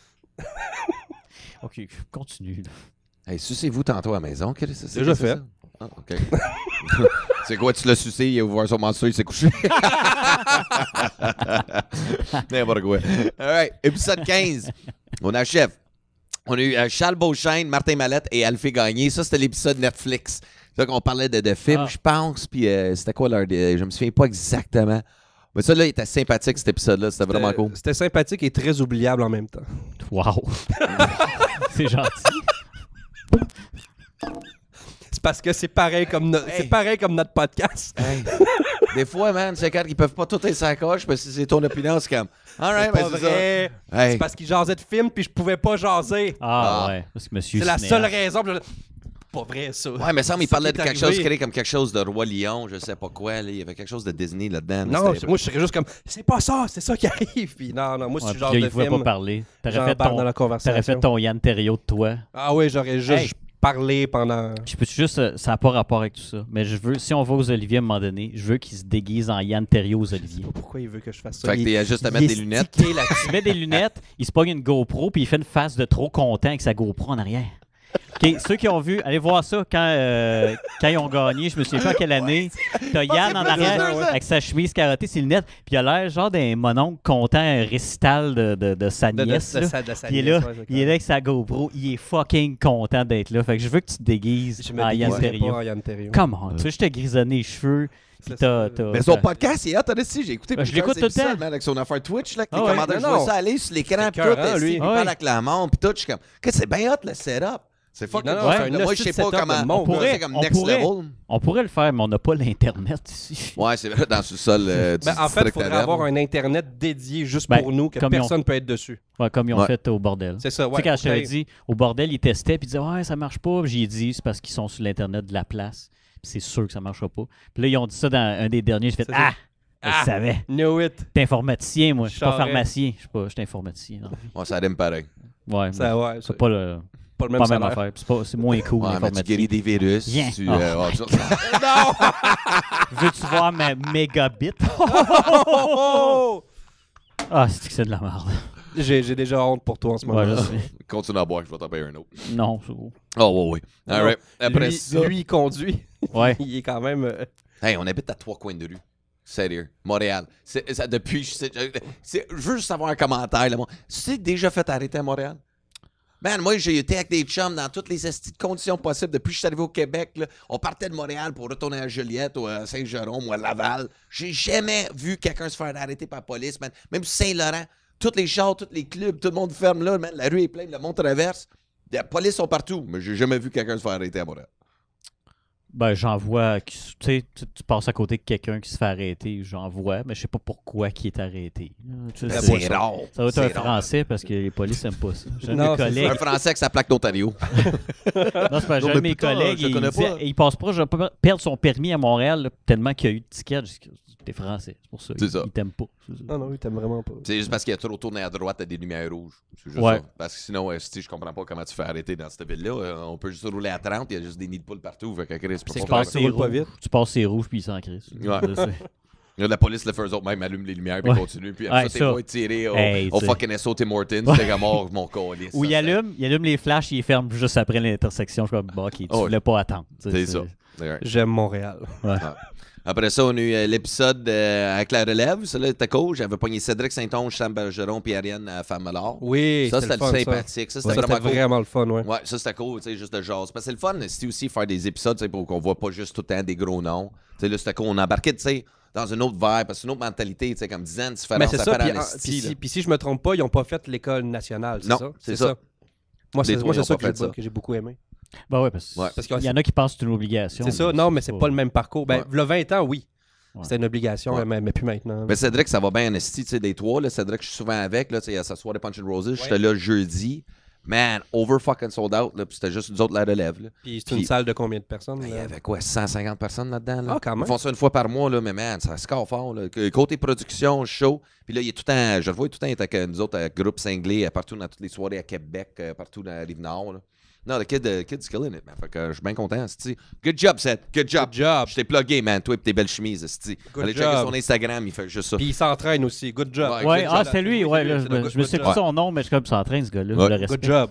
OK, continue. Là. Hey, sucez-vous tantôt à la maison. Qu'est-ce que c'est? Déjà c'est fait. ça? Ah, OK. C'est quoi, tu l'as sucé, il a ouvert son manteau, il s'est couché. N'importe quoi. All right, épisode 15. On achève. On a eu Charles Beauchesne, Martin Mallette et Alphée Gagné. Ça, c'était l'épisode Netflix. C'est là qu'on parlait de films, Ah. je pense. Puis c'était quoi leur... je me souviens pas exactement. Mais ça, là, il était sympathique, cet épisode-là. C'était vraiment cool. C'était sympathique et très oubliable en même temps. Wow. C'est gentil. parce que c'est pareil comme, c'est pareil comme notre podcast. Hey. Des fois, man, c'est quand ils peuvent pas tout être sa coche parce que c'est ton opinion, c'est comme. Alright, C'est pas vrai. Hey. C'est parce qu'il jasait de film puis je pouvais pas jaser. Ah, ouais. Parce que monsieur C'est la cinéaste. seule raison. Puis pas vrai, ça. Ouais, mais ça, il C'est parlait ça de qui est quelque chose arrivé. créé comme quelque chose de Roi Lion, je sais pas quoi. Là. Il y avait quelque chose de Disney là-dedans. Non, C'était- moi, je serais juste comme, c'est pas ça, c'est ça qui arrive. Puis non, moi, Ouais, c'est puis genre là, de il pouvait film. pas parler. J'embarque dans la conversation. T'aurais fait ton Yann Terriot de toi. Ah oui, j'aurais juste Hey. parlé pendant... Je peux juste, ça n'a pas rapport avec tout ça. Mais je veux, si on va aux Oliviers à un moment donné, je veux qu'il se déguise en Yann Terriot aux Je sais Oliviers. pas pourquoi il veut que je fasse ça. Fait que Il- t'es juste à il mettre est des lunettes. stické là-dessus. Il se met des lunettes, il se pogne une GoPro, puis il fait une face de trop content avec sa GoPro en arrière. OK, ceux qui ont vu, allez voir ça quand ils ont gagné, je me souviens pas à quelle année. T'as Yann en arrière avec sa chemise carottée, ses lunettes, puis il a l'air genre d'un mononcle content, un récital de sa nièce. là. sa Puis il est nièce, là, ouais, il est là avec sa GoPro, il est fucking content d'être là. Fait que je veux que tu te déguises Je me en Yann déguiserais Terriot. pas en Yann Terriot. Come on, tu veux, je te grisonner les cheveux. Puis C'est t'as. ça. Mais son podcast, il est hot, j'ai écouté. Ben, je plusieurs l'écoute tout le épisodes, temps. man, avec son affaire Twitch, là, que Ah les ouais. commandeurs, je Non, vois ça aller sur l'écran, c'est puis tout, écœurant, esti, lui. il Ouais. parle avec la montre, puis tout, je suis comme, que c'est bien hot, le setup. C'est fucking Non, fun. c'est un Moi, je hostie sais de pas setup de comment, monde, là. c'est comme On next pourrait. level. On pourrait le faire, mais on n'a pas l'Internet ici. Ouais, c'est vrai, dans le sous-sol du Ben, en fait, il district faudrait Adam. avoir un Internet dédié juste Ben, pour nous, que comme ils ont- personne peut être dessus. Ouais, comme ils ont Ouais. fait au bordel. C'est ça, Tu ouais. sais, quand je t'avais ok. dit, au bordel, ils testaient, puis ils disaient, ouais, ça marche pas. Puis j'ai dit, c'est parce qu'ils sont sur l'Internet de la place. Puis c'est sûr que ça marchera pas. Puis là, ils ont dit ça dans un des derniers. J'ai fait, C'est ça. je savais. Know it. T'es informaticien, moi. Je suis pas Charest. pharmacien. Je suis informaticien. Non. Ouais, ça rime pareil. Ouais, Ça, ouais, c'est pas le pas le pas même la même salaire. affaire. Puis c'est moins cool, Ouais, mais tu guéris l'informatique. des virus. Viens. Tu, Oh ouais, my tu- Veux-tu voir ma mégabit? Oh! Ah, c'est que c'est de la merde. J'ai déjà honte pour toi en ce moment. Ouais, je sais. Continue à boire, je vais t'en payer un autre. Non, c'est beau. Oh, ouais, ouais. All right. Après lui, ça, lui, il conduit. Ouais. Il est quand même... hey, on habite à 3 coins de rue. Sérieux. Montréal. Depuis, je veux juste savoir un commentaire. Là, c'est déjà fait arrêter à Montréal? Man, moi, j'ai été avec des chums dans toutes les estis de conditions possibles. Depuis que je suis arrivé au Québec, là, on partait de Montréal pour retourner à Joliette ou à Saint-Jérôme ou à Laval. J'ai jamais vu quelqu'un se faire arrêter par la police, man. Même Saint-Laurent, tous les chars, tous les clubs, tout le monde ferme là, man. La rue est pleine, le monde traverse. Les polices sont partout, mais j'ai jamais vu quelqu'un se faire arrêter à Montréal. Ben, j'en vois. Tu sais, tu passes à côté de quelqu'un qui se fait arrêter. J'en vois, mais je sais pas pourquoi qui est arrêté. Tu sais, Ben, c'est- c'est rare. Ça doit être un C'est rare. Français parce que les polices n'aiment pas ça. J'ai un de Non, mes c'est collègues. Un Français avec sa plaque d'Ontario. Non, c'est pas Non, j'ai un mais de mes putain, collègues. je Il connais disait, pas. il passe pas, je vais pas perdre son permis à Montréal là, tellement qu'il y a eu de tickets. Je dis, t'es français, c'est pour ça. C'est ça. Ils t'aiment pas. Non, non, il t'aime vraiment pas. C'est juste parce qu'il a trop tourné à droite à des lumières rouges. C'est juste Ouais. ça. Parce que sinon, si je comprends pas comment tu fais arrêter dans cette ville-là. On peut juste rouler à 30, il y a juste des nids de poules partout. Fait que Chris, C'est pas clair. faire Tu roules pas vite. Tu passes ses rouges puis ils s'en crissent. Ouais. Je sais. Là, la police le fait eux autres même, allume les lumières puis Ouais. continue. Puis Ouais, ça, t'es ça. pas tiré au, Hey, au tu sais. fucking SO Tim Hortons. C'était comme mort, mon colis. Ou il allume les flashs, il les ferme juste après l'intersection. Je suis comme, bon, ok, tu Oh, voulais pas attendre. Tu sais, C'est ça. Ouais. J'aime Montréal. Ouais. Après ça, on a eu l'épisode avec la relève. Celui-là était cool. J'avais pogné Cédric Saint-Onge, Sam Bergeron puis Ariane Femme-Malard. Oui, Ça, c'était c'était le fun, sympathique. Ça, Ça, c'était vraiment cool. vraiment le fun, ouais. Ouais, ça c'était cool, tu sais, juste de jazz. Parce que c'est le fun, c'était aussi faire des épisodes, tu sais, pour qu'on voit pas juste tout le temps des gros noms. Tu sais, là, c'était cool. On embarquait, tu sais, dans une autre vibe, parce que c'est une autre mentalité, tu sais, comme 10 ans de différence. Mais c'est ça, fait puis, en esti, là. puis si je me trompe pas, ils n'ont pas fait l'école nationale, c'est Non, ça? c'est ça. Moi, Les c'est trois, ils ont ça pas fait ça. que j'ai beaucoup aimé. Ben ouais, parce Ouais. Parce qu'il que y en a qui pensent que c'est une obligation. c'est ça, non, mais c'est pas le même parcours. Ben, Ouais. le 20 ans, oui. Ouais. C'était une obligation, Ouais. mais plus maintenant. Mais Cédric, ça va bien en esti, tu sais, des trois, là. Cédric, je suis souvent avec, là, tu sais, à sa soirée Punch and Roses. J'étais là jeudi. Man, over fucking sold out, là, puis c'était juste nous autres la relève, là. Puis c'est une Puis- salle de combien de personnes? Il y là? avait quoi, 150 personnes là-dedans? Là? Ah, quand même. Ils font ça une fois par mois, là, mais man, ça score fort. Là. Côté production, show. Puis là, il est tout le temps, je le vois tout le temps, il est avec nous autres, groupe cinglé, partout dans toutes les soirées à Québec, partout dans la Rive-Nord. Là. Non, le kid's killing it, man. Fait que je suis bien content, esti. Good job, Seth. Good job. Good job. Je t'ai plugué, man, toi et tes belles chemises, esti. Good Allez job. checker son Instagram, il fait juste ça. Puis il s'entraîne aussi. Good job. Ouais, Ouais, good ah, job. c'est lui. Ouais, là, C'est le je me sais good plus job. son nom, mais je suis comme s'entraîne, ce gars-là. Ouais. Je le respecte. Good job.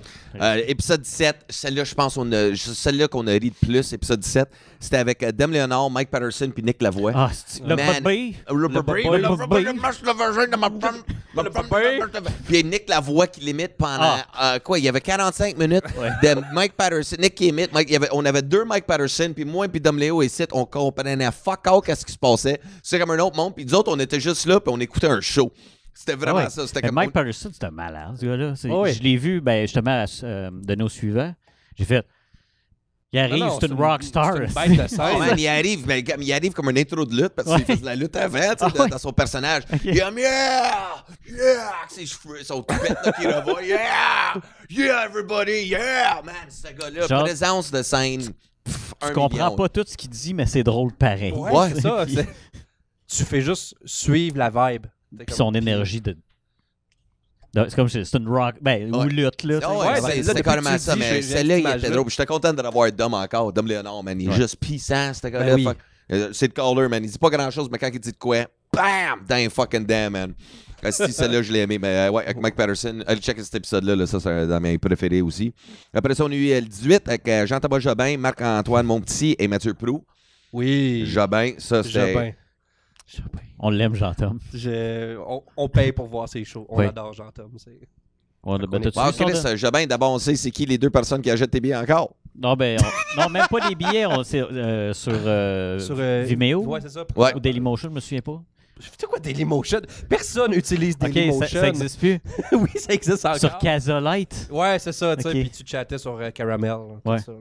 Épisode 17, celle-là, je pense, celle-là qu'on a ri de plus, épisode 17, c'était avec Dame Léonard, Mike Patterson puis Nick Lavoie. Ah, c'est le Man. bébé. Le bébé, bébé, le le bébé. bébé, marche le vagin de ma femme. Le bébé. Puis Nick Lavoie qui l'imite pendant, quoi, il y avait 45 minutes de Mike Patterson. Nick qui imite, on avait deux Mike Patterson, puis moi puis Dom Léo ici, on comprenait fuck out qu'est-ce qui se passait. C'est comme un autre monde, puis nous autres, on était juste là, puis on écoutait un show. C'était vraiment Ah ouais. ça. C'était Mais comme... Mike Patterson, c'était malade, ce gars-là. Ah ouais. Je l'ai vu, ben, justement, de nos suivants. J'ai fait. Il arrive, Non, c'est une rockstar. C'est une bête de Oh, scène. man, il arrive comme un intro de lutte parce qu'il fait de la lutte avant, tu sais, dans son personnage. Il est comme yeah! Yeah! Ses cheveux sont tout bêtes là, qui revoient. Yeah! Yeah, everybody! Yeah! Man, ce gars-là, Genre- présence de scène. Tu comprends pas tout ce qu'il dit, mais c'est drôle pareil. Ouais, c'est ça. Tu fais juste suivre la vibe. Puis son énergie de. C'est comme c'est une rock. Ben, ou Ouais. lutte, là. Oh, tu sais. ouais, ben, là, c'est depuis carrément que tu ça, dis, mais j'ai celle-là, cette il était image-là. drôle. J'étais content de l'avoir Dom encore. Dom Léonard, man, il est Ouais. juste puissant, ce gars-là. Ben oui. Fuck. C'est le caller, man. Il dit pas grand-chose, mais quand il dit de quoi, bam! Dans un fucking damn, man. Celle-là, je l'ai aimé. Mais ouais, avec Mike Patterson. Allez checker cet épisode-là. Là, ça, c'est dans mes préférés aussi. Après ça, on a eu le 18 avec Jean-Thomas Jobin, Marc-Antoine Monpetit et Mathieu Proulx. Oui. Jobin, ça, c'était... Jobin. On l'aime, Jean-Tom. On paye pour voir ses shows. On Oui. adore Jean-Tom. T'as-tu Wow, vu son- Chris, Jobin, d'abord, on sait c'est qui les deux personnes qui achètent tes billets encore. Non, ben, non, même pas des billets. C'est sur Vimeo Ouais, c'est ça. Ouais. ou Dailymotion, je me souviens pas. C'est quoi Dailymotion? Personne n'utilise Ok, Dailymotion. ça existe plus. Oui, ça existe encore. Sur Casolite. Ouais, c'est ça. Tu sais, Ok. puis tu chattais sur Caramel. tout Ouais. ça, là.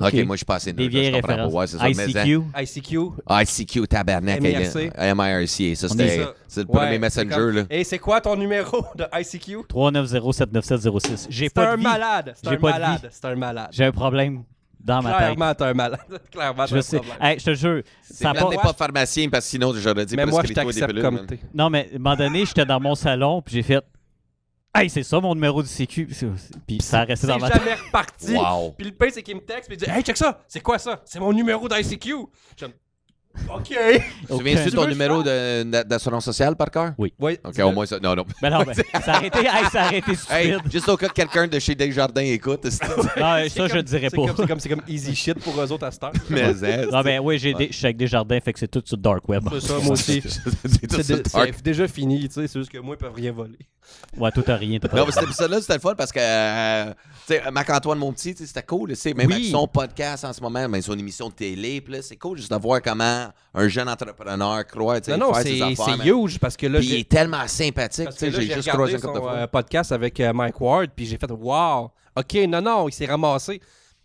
OK, Ok. moi, je suis passé Des vieilles références. Ouais, c'est ça. mais, hein. ICQ. ICQ. ICQ, tabarnak. MIRC. MIRC. Ça, On c'était est ça. c'est le Ouais, premier c'est messenger, comme- là. Et c'est quoi ton numéro de ICQ? 390-797-06. J'ai C'est pas un de vie. malade. C'est J'ai un pas de malade. C'est un malade. J'ai un problème dans ma tête. Clairement, t'es un malade. Clairement, Je t'as un sais. problème. Hey, je te jure. C'est Ça a plate, pas... t'es pas pharmacien parce que sinon, j'aurais dit Mais moi, je prescris-toi des t'accepte pilules, comme man. t'es. Non, mais à un moment donné, j'étais dans mon salon, puis j'ai fait hey, c'est ça mon numéro du CQ. Puis ça a resté dans ma C'est tête. jamais reparti. Wow. Puis le pire, c'est qu'il me texte, puis il dit hey, check ça. C'est quoi ça? C'est mon numéro d'ICQ. Je dis, OK. Tu te souviens-tu de Tu ton veux numéro d'assurance sociale par cœur? Oui. OK, au moins ça. Non, non. Ben non, ben, ça a été, ça a été Hey, stupide. juste au cas que quelqu'un de chez Desjardins écoute. Non, ça, je le dirais pas. C'est comme easy shit pour eux autres à cette heure. Mais, hein, Non, ben oui, je suis avec Desjardins, fait que c'est tout sur le dark web. C'est ça, moi aussi. c'est tout ça, dark. C'est déjà fini, tu sais. C'est juste que moi, ils peuvent rien voler. Ouais, toi, t'as rien. T'as pas Non, mais cet épisode-là, c'était le fun parce que, tu sais, Marc-Antoine Monpetit, tu sais, c'était cool. Tu sais, même Oui. avec son podcast en ce moment, même son émission de télé, puis là, c'est cool juste de voir comment un jeune entrepreneur croit, tu sais, Non, faire ses c'est affaires. man. huge parce que là, Puis il est tellement sympathique, parce tu que sais, là, j'ai j'ai juste regardé croisé une couple de son fois. podcast avec Mike Ward, puis j'ai fait wow, OK, non, il s'est ramassé.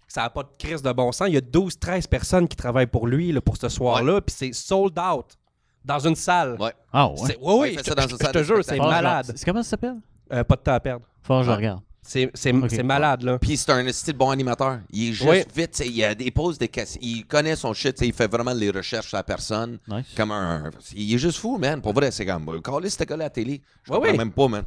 Ça n'a pas de crise de bon sens. Il y a 12-13 personnes qui travaillent pour lui là, pour ce soir-là, puis c'est sold out dans une salle. Ouais. Ah ouais. C'est- Oui, Ouais, il je fait ça dans une je salle te de jure, c'est spectacle. Faut que je malade. regarde. C'est comment ça s'appelle? Pas de temps à perdre. Faut que je Ouais. regarde. C'est Ok. malade, là. Puis c'est un style bon animateur. Il est juste Oui. vite, tu sais, il pose des questions. Il connaît son shit, tu sais, il fait vraiment les recherches sur la personne. Nice. Comme il est juste fou, man. Pour vrai, c'est comme, calez ce gars-là à la télé. Je Ouais, comprends oui. même pas, man.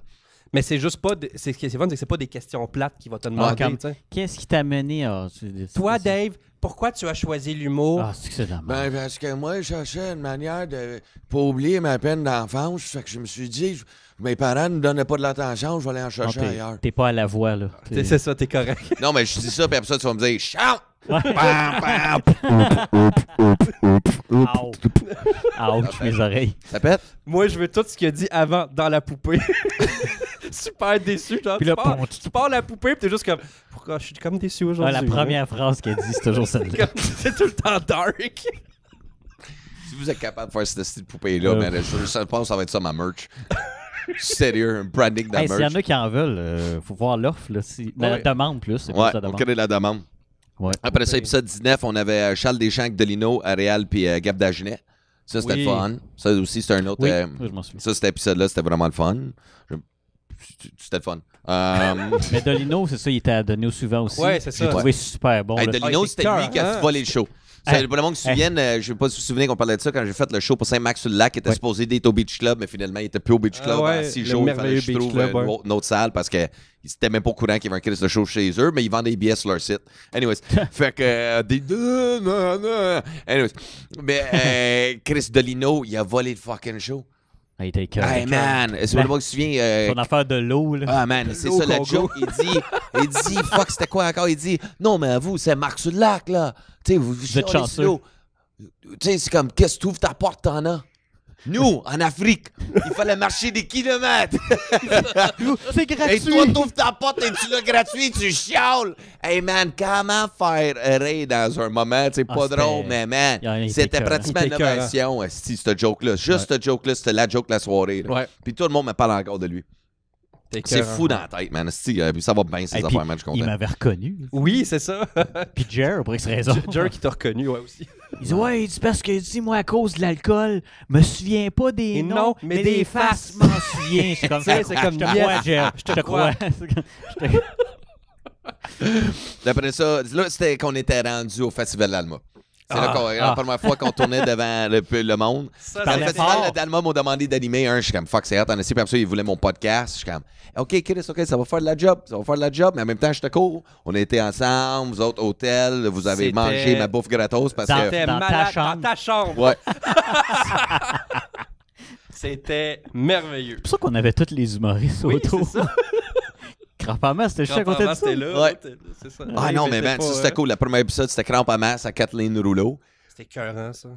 Mais c'est juste pas. Ce qui est fun, c'est que c'est pas des questions plates qu'il va te demander. comme- tu sais. Qu'est-ce qui t'a mené à. Toi, Dave, pourquoi tu as choisi l'humour? Ah, c'est que c'est de la merde. Ben, parce que moi, je cherchais une manière de pas oublier ma peine d'enfance. Fait que je me suis dit, mes parents ne me donnaient pas de l'attention, je vais aller en Non, chercher ailleurs. t'es pas à la voix, là. C'est ça, t'es correct. Non, mais je dis ça, puis après ça, tu vas me dire, chante! Ouais. Bam, bam! Au. Ouch, mes oreilles. Ça pète? Moi, je veux tout ce qu'il a dit avant dans la poupée. Super déçu. Genre, Puis tu, là, pars, bon, tu pars la poupée, puis t'es juste comme. Pourquoi je suis comme déçu Ouais, aujourd'hui? la première phrase qu'elle dit, c'est toujours celle-là. C'est tout le temps dark. Si vous êtes capable de faire cette style poupée-là, man, je pense que ça va être ça ma merch. Sérieux, un branding de la Hey, s'il y en merch. a qui en veulent, faut voir l'offre. Là. La Ouais. demande plus, c'est Ouais, plus la on demande. connaît la demande. Ouais. Après ça, épisode 19, on avait Charles Deschamps avec Delino, Ariel puis Gab Dagenet. Ça, c'était Oui. le fun. Ça aussi, c'était un autre. Oui, oui, je m'en souviens. Ça, cet épisode-là, c'était vraiment le fun. C'était le fun. Mais Dolino, c'est ça, il était donné au suivant aussi. Ouais, c'est ça. J'ai trouvé super bon. Hey, là. Delino, Ah, c'était c'est lui cœur, qui a hein? volé le show. Hey. Pour le monde qui se souvienne, je ne sais pas si vous vous souvenez qu'on parlait de ça quand j'ai fait le show pour Saint-Max-sur-le-Lac, qui était supposé d'être au Beach Club, mais finalement, il n'était plus au Beach Club. Ah ouais, à 6 le jours, il fallait merveilleux que je Beach trouve Club, ouais. une autre salle parce qu'ils n'étaient même pas au courant qu'il y avait un Chris de show chez eux, mais ils vendaient des billets sur leur site. Anyways, fait que Anyways, mais Chris Delino, il a volé le fucking show. Ah, il était écœuré. Hey man, est-ce que le monde se souvient? Son affaire de l'eau, là. Ah man, c'est L'eau ça le Congo. joke. Il dit, fuck, c'était quoi encore? Il dit, non, mais vous, c'est Marc sur le lac, là. Tu sais, vous êtes chialez chanceux. sur l'eau. Tu sais, c'est comme, qu'est-ce que tu ouvres ta porte, t'en as? Nous, en Afrique, il fallait marcher des kilomètres. C'est Et gratuit! toi, t'ouvres ta porte et tu l'as gratuit, tu chiales. Hey man, comment faire rire dans un moment, tu sais, pas c'était- drôle, mais man, Il était c'était écœurant. pratiquement Il une était écœurant. ovation, cette joke-là. Juste cette joke-là, c'était la joke de la soirée. là. Ouais. Puis tout le monde me parle encore de lui. C'est fou dans la tête, man. Puis ça va bien, ces affaires, man, je suis content. Il m'avait reconnu. Oui, c'est ça. Puis Jer, pour X raison. Jer qui t'a reconnu, ouais, aussi. Il dit, ouais, il dit, parce que, dis moi, à cause de l'alcool, me souviens pas des noms, mais des faces, m'en souviens. C'est comme ça. C'est comme je te crois, Jer. Je te crois. Après ça, là, c'était qu'on était rendu au Festival d'Alma. C'est là la première fois qu'on tournait devant le monde. Ça, Dans le Festival d'Alma m'ont demandé d'animer un. Je suis comme, fuck, c'est hot, en essai. Puis après ça, ils voulaient mon podcast. Je suis comme, OK, Chris, OK, ça va faire de la job. Ça va faire de la job. Mais en même temps, je te cours. On a été ensemble, vous autres, hôtel. Vous avez mangé ma bouffe gratos parce que. C'était malade dans ta chambre. Ouais. C'était merveilleux. C'est pour ça qu'on avait tous les humoristes autour. C'est ça. Crampe à masse, c'était juste à côté de ça. C'était là. Ouais. C'est ça. Ah non, mais man, ça c'était cool. Le premier épisode, c'était Crampe à masse à Kathleen Rouleau. C'était écœurant, ça.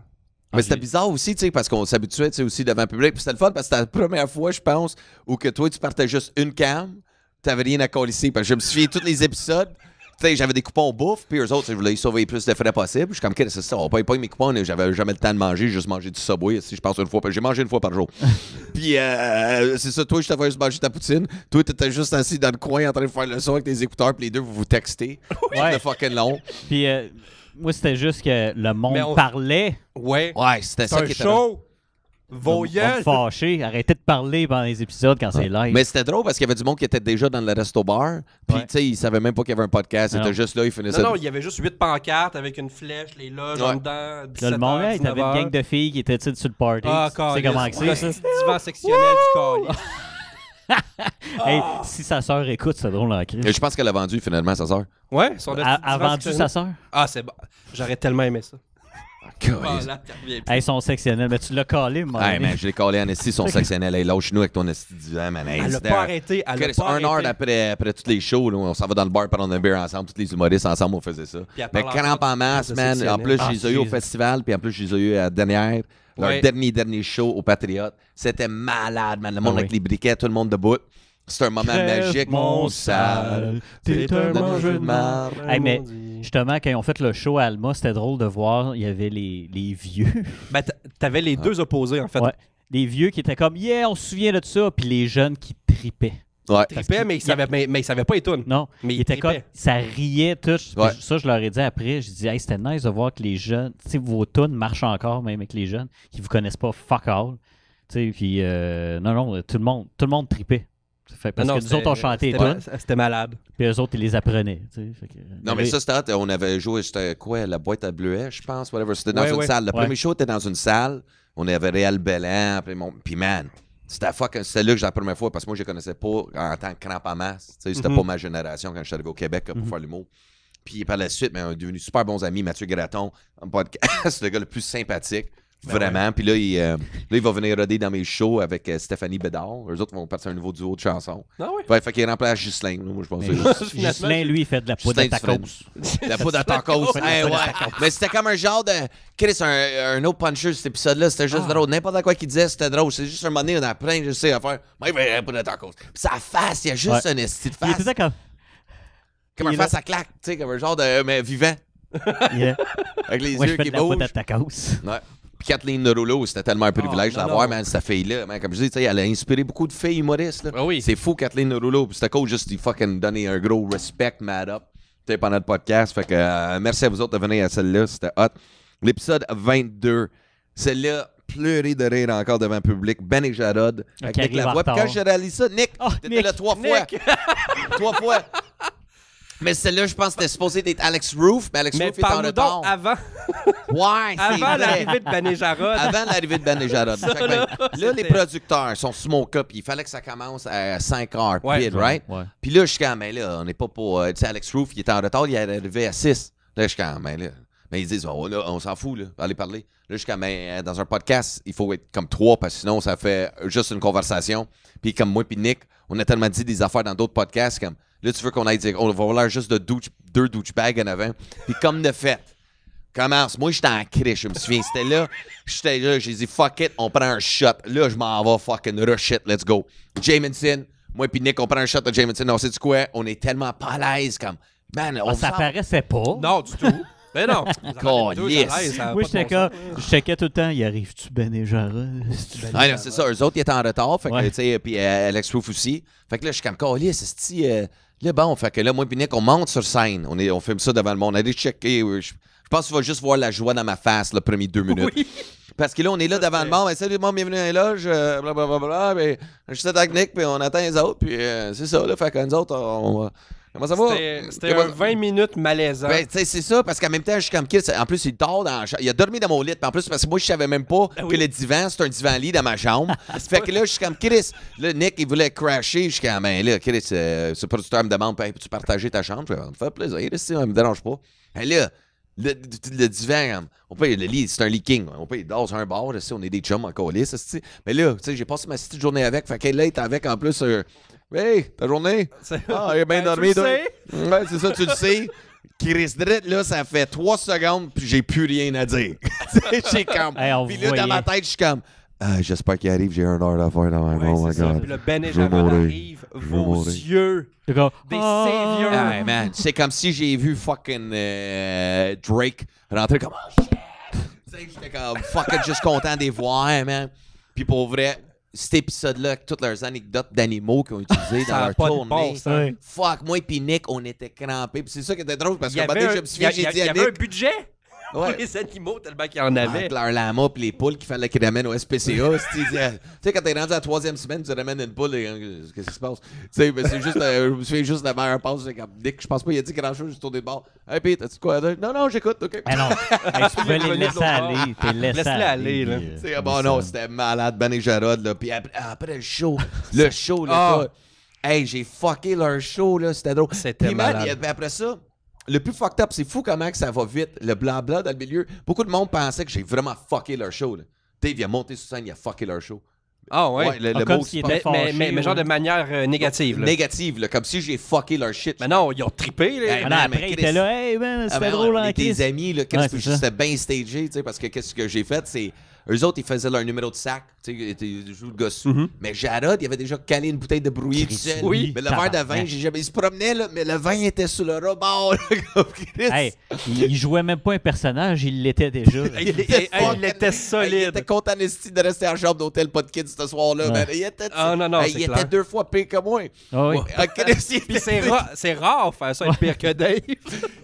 Mais c'était bizarre aussi, tu sais, parce qu'on s'habituait, tu sais, aussi devant le public. Puis c'était le fun parce que c'était la première fois, je pense, où que toi, tu partais juste une cam, t'avais rien à colisser. Parce que je me souviens tous les épisodes. Tu sais, j'avais des coupons bouffe, puis eux autres, je voulais sauver le plus de frais possible. Je suis comme, c'est ça, on paye pas mes coupons, j'avais jamais le temps de manger, juste manger du Subway, si je pense une fois. J'ai mangé une fois par jour. Puis, c'est ça, toi, je t'avais juste mangé ta poutine. Toi, t'étais juste assis dans le coin en train de faire le son avec tes écouteurs, puis les deux, vous vous textez. C'était fucking long. Puis, moi, c'était juste que le monde parlait. Ouais. Ouais, c'était ça qui était chaud. Vos On gueules. fâché. Arrêtez de parler pendant les épisodes quand c'est live. Mais c'était drôle parce qu'il y avait du monde qui était déjà dans le resto-bar. Puis, tu sais, ils savaient même pas qu'il y avait un podcast. Ils étaient juste là, ils finissaient. Non, il y avait juste 8 pancartes avec une flèche, les loges en dedans. Là, le monde, il t'avait une gang de filles qui étaient sur le party. C'est comment que c'est, ça? Le divan sectionnel du calice. Hey, si sa sœur écoute, c'est drôle en crise. Je pense qu'elle a vendu finalement, sa sœur. Ouais, a vendu sa sœur? Ah, c'est bon. J'aurais tellement aimé ça. Hey, son sectionnel, mais tu l'as collé, moi. Hey, man, je l'ai collé en esti, son sectionnel. Hey, lâche-nous avec ton esti divan, man. Hey, Elle a pas arrêté. Un heure après tous les shows, là, on s'en va dans le bar prendre un beer ensemble, tous les humoristes ensemble, on faisait ça. Mais Crampe en masse, man. En plus, je les ai eu au festival, puis en plus, je les ai eu à la dernière. Leur dernier show au Patriote. C'était malade, man. Le monde avec les briquets, tout le monde debout. C'est un moment magique. Mon sale, t'es un mangeur de marde. Hey, mais justement, quand ils ont fait le show à Alma, c'était drôle de voir, il y avait les vieux. Ben, t'avais les deux opposés, en fait. Ouais. Les vieux qui étaient comme, on se souvient de ça, puis les jeunes qui tripaient. Ouais. Tripaient, mais ils savaient pas les tunes. Non, mais ils étaient comme, ça riait tous. Ouais. Ça, je leur ai dit après. Je dis, hey, c'était nice de voir que les jeunes, tu sais, vos tunes marchent encore, même avec les jeunes, qui vous connaissent pas fuck all. Tu sais, puis non, tout le monde tripait. Parce que nous autres, on chantait les tunes. C'était malade. Puis eux autres, ils les apprenaient. Non, mais ça, c'était on avait joué, c'était quoi, la boîte à bleuets, je pense, whatever. C'était dans une salle. Le premier show était dans une salle. On avait Réal Bellan, puis man, c'était là que j'ai la première fois, parce que moi, je ne connaissais pas en tant que Crampe en masse. C'était pas ma génération quand je suis arrivé au Québec pour faire l'humour. Puis par la suite, on est devenus super bons amis. Mathieu Graton, un podcast, le gars le plus sympathique. Vraiment. Ouais. Puis là, il va venir roder dans mes shows avec Stéphanie Bédard. Eux autres vont partir un nouveau duo de chansons. Ah oui? Ouais, fait qu'il remplace Ghislain. Moi, je pense Ghislain, lui, il fait de la poudre à tacos. La poudre à tacos. Mais c'était comme un genre de... Chris, un autre puncher, cet épisode-là, c'était juste drôle. N'importe quoi qu'il disait, c'était drôle. C'est juste un moment donné, on a plein, je sais, à faire. Mais il fait la poudre à tacos. Puis sa face, il y a juste un esti de face. Il était comme un face à claque, tu sais, comme un genre de... mais vivant. Avec les yeux qui bougent. Poudre à tacos. Ouais. Puis Kathleen Rouleau, c'était tellement un privilège de la voir, man, cette fille-là. Man, comme je dis, elle a inspiré beaucoup de filles humoristes. Là. Oui. C'est fou, Kathleen Rouleau. Puis c'était cool juste de fucking donner un gros respect, mad up, pendant le podcast. Fait que merci à vous autres de venir à celle-là. C'était hot. L'épisode 22. Celle-là, pleurer de rire encore devant le public. Ben et Jarod. Avec Nick Lavoie. Puis quand j'ai réalisé ça, Nick, t'étais là 3 fois. 3 fois. Mais celle-là, je pense que c'était supposé être Alex Roof, mais Alex Roof est en retard. Donc avant. Ouais, c'est avant l'arrivée de Ben et Jarod. Avant l'arrivée de Ben et Jarod. Là, les producteurs sont sur mon cas, puis il fallait que ça commence à 5 heures pile, right? Ouais. Puis là, je suis comme, mais là, on n'est pas pour... tu sais, Alex Roof, il était en retard, il est arrivé à 6. Là, je suis comme, mais là... Mais ils disent, on s'en fout, là, allez parler. Là, je suis comme, mais dans un podcast, il faut être comme 3, parce que sinon, ça fait juste une conversation. Puis comme moi puis Nick, on a tellement dit des affaires dans d'autres podcasts, comme... Là, tu veux qu'on aille dire, on va avoir l'air juste de 2 douchebags en avant. Puis comme de fait, commence. Moi, j'étais en crèche, je me souviens. J'étais là, j'ai dit, fuck it, on prend un shot. Là, je m'en vais, fucking rush it, let's go. Jameson, moi puis Nick, on prend un shot de Jameson. On sait du quoi? On est tellement pas à l'aise, comme, man, ça paraissait pas. Non, du tout. Mais non. Calisse. Moi, je checkais tout le temps. Y arrive-tu Ben et Jarod? Ah, non, c'est ça. Eux autres, ils étaient en retard. Fait que, tu sais, puis Alex Roof aussi. Fait que là, je suis comme, calisse, c'est là, bon, fait que là, moi et Nick, on monte sur scène. On filme ça devant le monde. Allez checker. Je pense qu'il va juste voir la joie dans ma face, les premiers 2 minutes. Oui. Parce que là, on est là devant le monde. Salut, monde, bienvenue dans les loges. Blablabla. Je suis avec Nick, puis on attend les autres. Puis c'est ça, là. Fait que nous autres, comment ça va? C'était 20 minutes malaisant. Ben, tu sais, c'est ça, parce qu'en même temps, je suis comme Chris. En plus, il dort dans la chambre. Il a dormi dans mon lit. Puis en plus, parce que moi, je savais même pas que le divan, c'est un divan-lit dans ma chambre. Fait que là, je suis comme Chris. Là, Nick, il voulait crasher. Je suis comme, ben là, Chris, ce producteur me demande, peux-tu partager ta chambre? Je vais me faire plaisir, ça me dérange pas. Et là, le divan, le lit, c'est un lit king. Il dort sur un bar, on est des chums en colis. Mais là, tu sais, j'ai passé ma petite journée avec. Fait que là, il est avec en plus. Hey, ta journée? Ah, il a bien dormi. Ouais, c'est ça, tu le sais. Chris Dredd, là, ça fait 3 secondes, puis j'ai plus rien à dire. J'ai comme. Puis là, dans ma tête, je suis comme. J'espère qu'il arrive, j'ai 1 heure d'affaires dans ma main. Oh my God. Puis le Ben et Jarod arrive, vos yeux. Des saviors. Hey, man, c'est comme si j'ai vu fucking Drake rentrer comme. Oh shit! Tu sais, j'étais comme fucking juste content de les voir, man. Puis pour vrai, cet épisode-là, avec toutes leurs anecdotes d'animaux qu'ils ont utilisées dans leur tournée. Fuck, moi et Nick, on était crampés. Puis c'est ça qui était drôle parce que je me souviens, j'ai dit à Nick. Il y avait un budget. Ouais. Les animaux, tellement qu'il y en avait. Avec leurs lamas et les poules qu'il fallait qu'ils ramènent au SPCA. Tu sais, quand t'es rendu à la 3e semaine, tu ramènes une poule. Qu'est-ce qui se passe? Tu sais, mais c'est juste. Je me souviens juste de la meilleure passe. Dick, je pense pas, il a dit grand chose, juste tourné de bord. Hey, Pete, t'as-tu quoi à dire? Non, j'écoute, OK. Ah non, tu pouvais les laisser aller. Laisse-les aller, là. Bon, non, c'était malade, Ben et Jarod, là. Puis après le show, là, hey, j'ai fucké leur show, là. C'était drôle. C'était malade. Puis après ça. Le plus fucked up, c'est fou comment que ça va vite. Le blabla dans le milieu. Beaucoup de monde pensait que j'ai vraiment fucké leur show. Là. Dave, il a monté sur scène, il a fucké leur show. Ah ouais? Le comme mot, s'il était fâché, mais genre de manière négative. Là. Négative, là, comme si j'ai fucké leur shit. Mais non, ils ont trippé. Là. Hey, après, il était là, hey man, c'était drôle en Chris. Tes amis, là, c'était bien stagé, tu sais, parce que qu'est-ce que j'ai fait, c'est. Eux autres, ils faisaient leur numéro de sac, tu sais, ils jouent le gossou. Mais Jarod, il avait déjà calé une bouteille de brouillé tout seul. Oui. Mais le verre de vin, il se promenait, là, mais le vin était sous le rebord. Hey, il jouait même pas un personnage, il l'était déjà. Il était solide. Il était content de rester en chambre d'hôtel, pas de kids ce soir-là. Ouais. Il était, il était 2 fois pire que moi. Oh, oui. Puis c'est rare faire ça, être pire que Dave.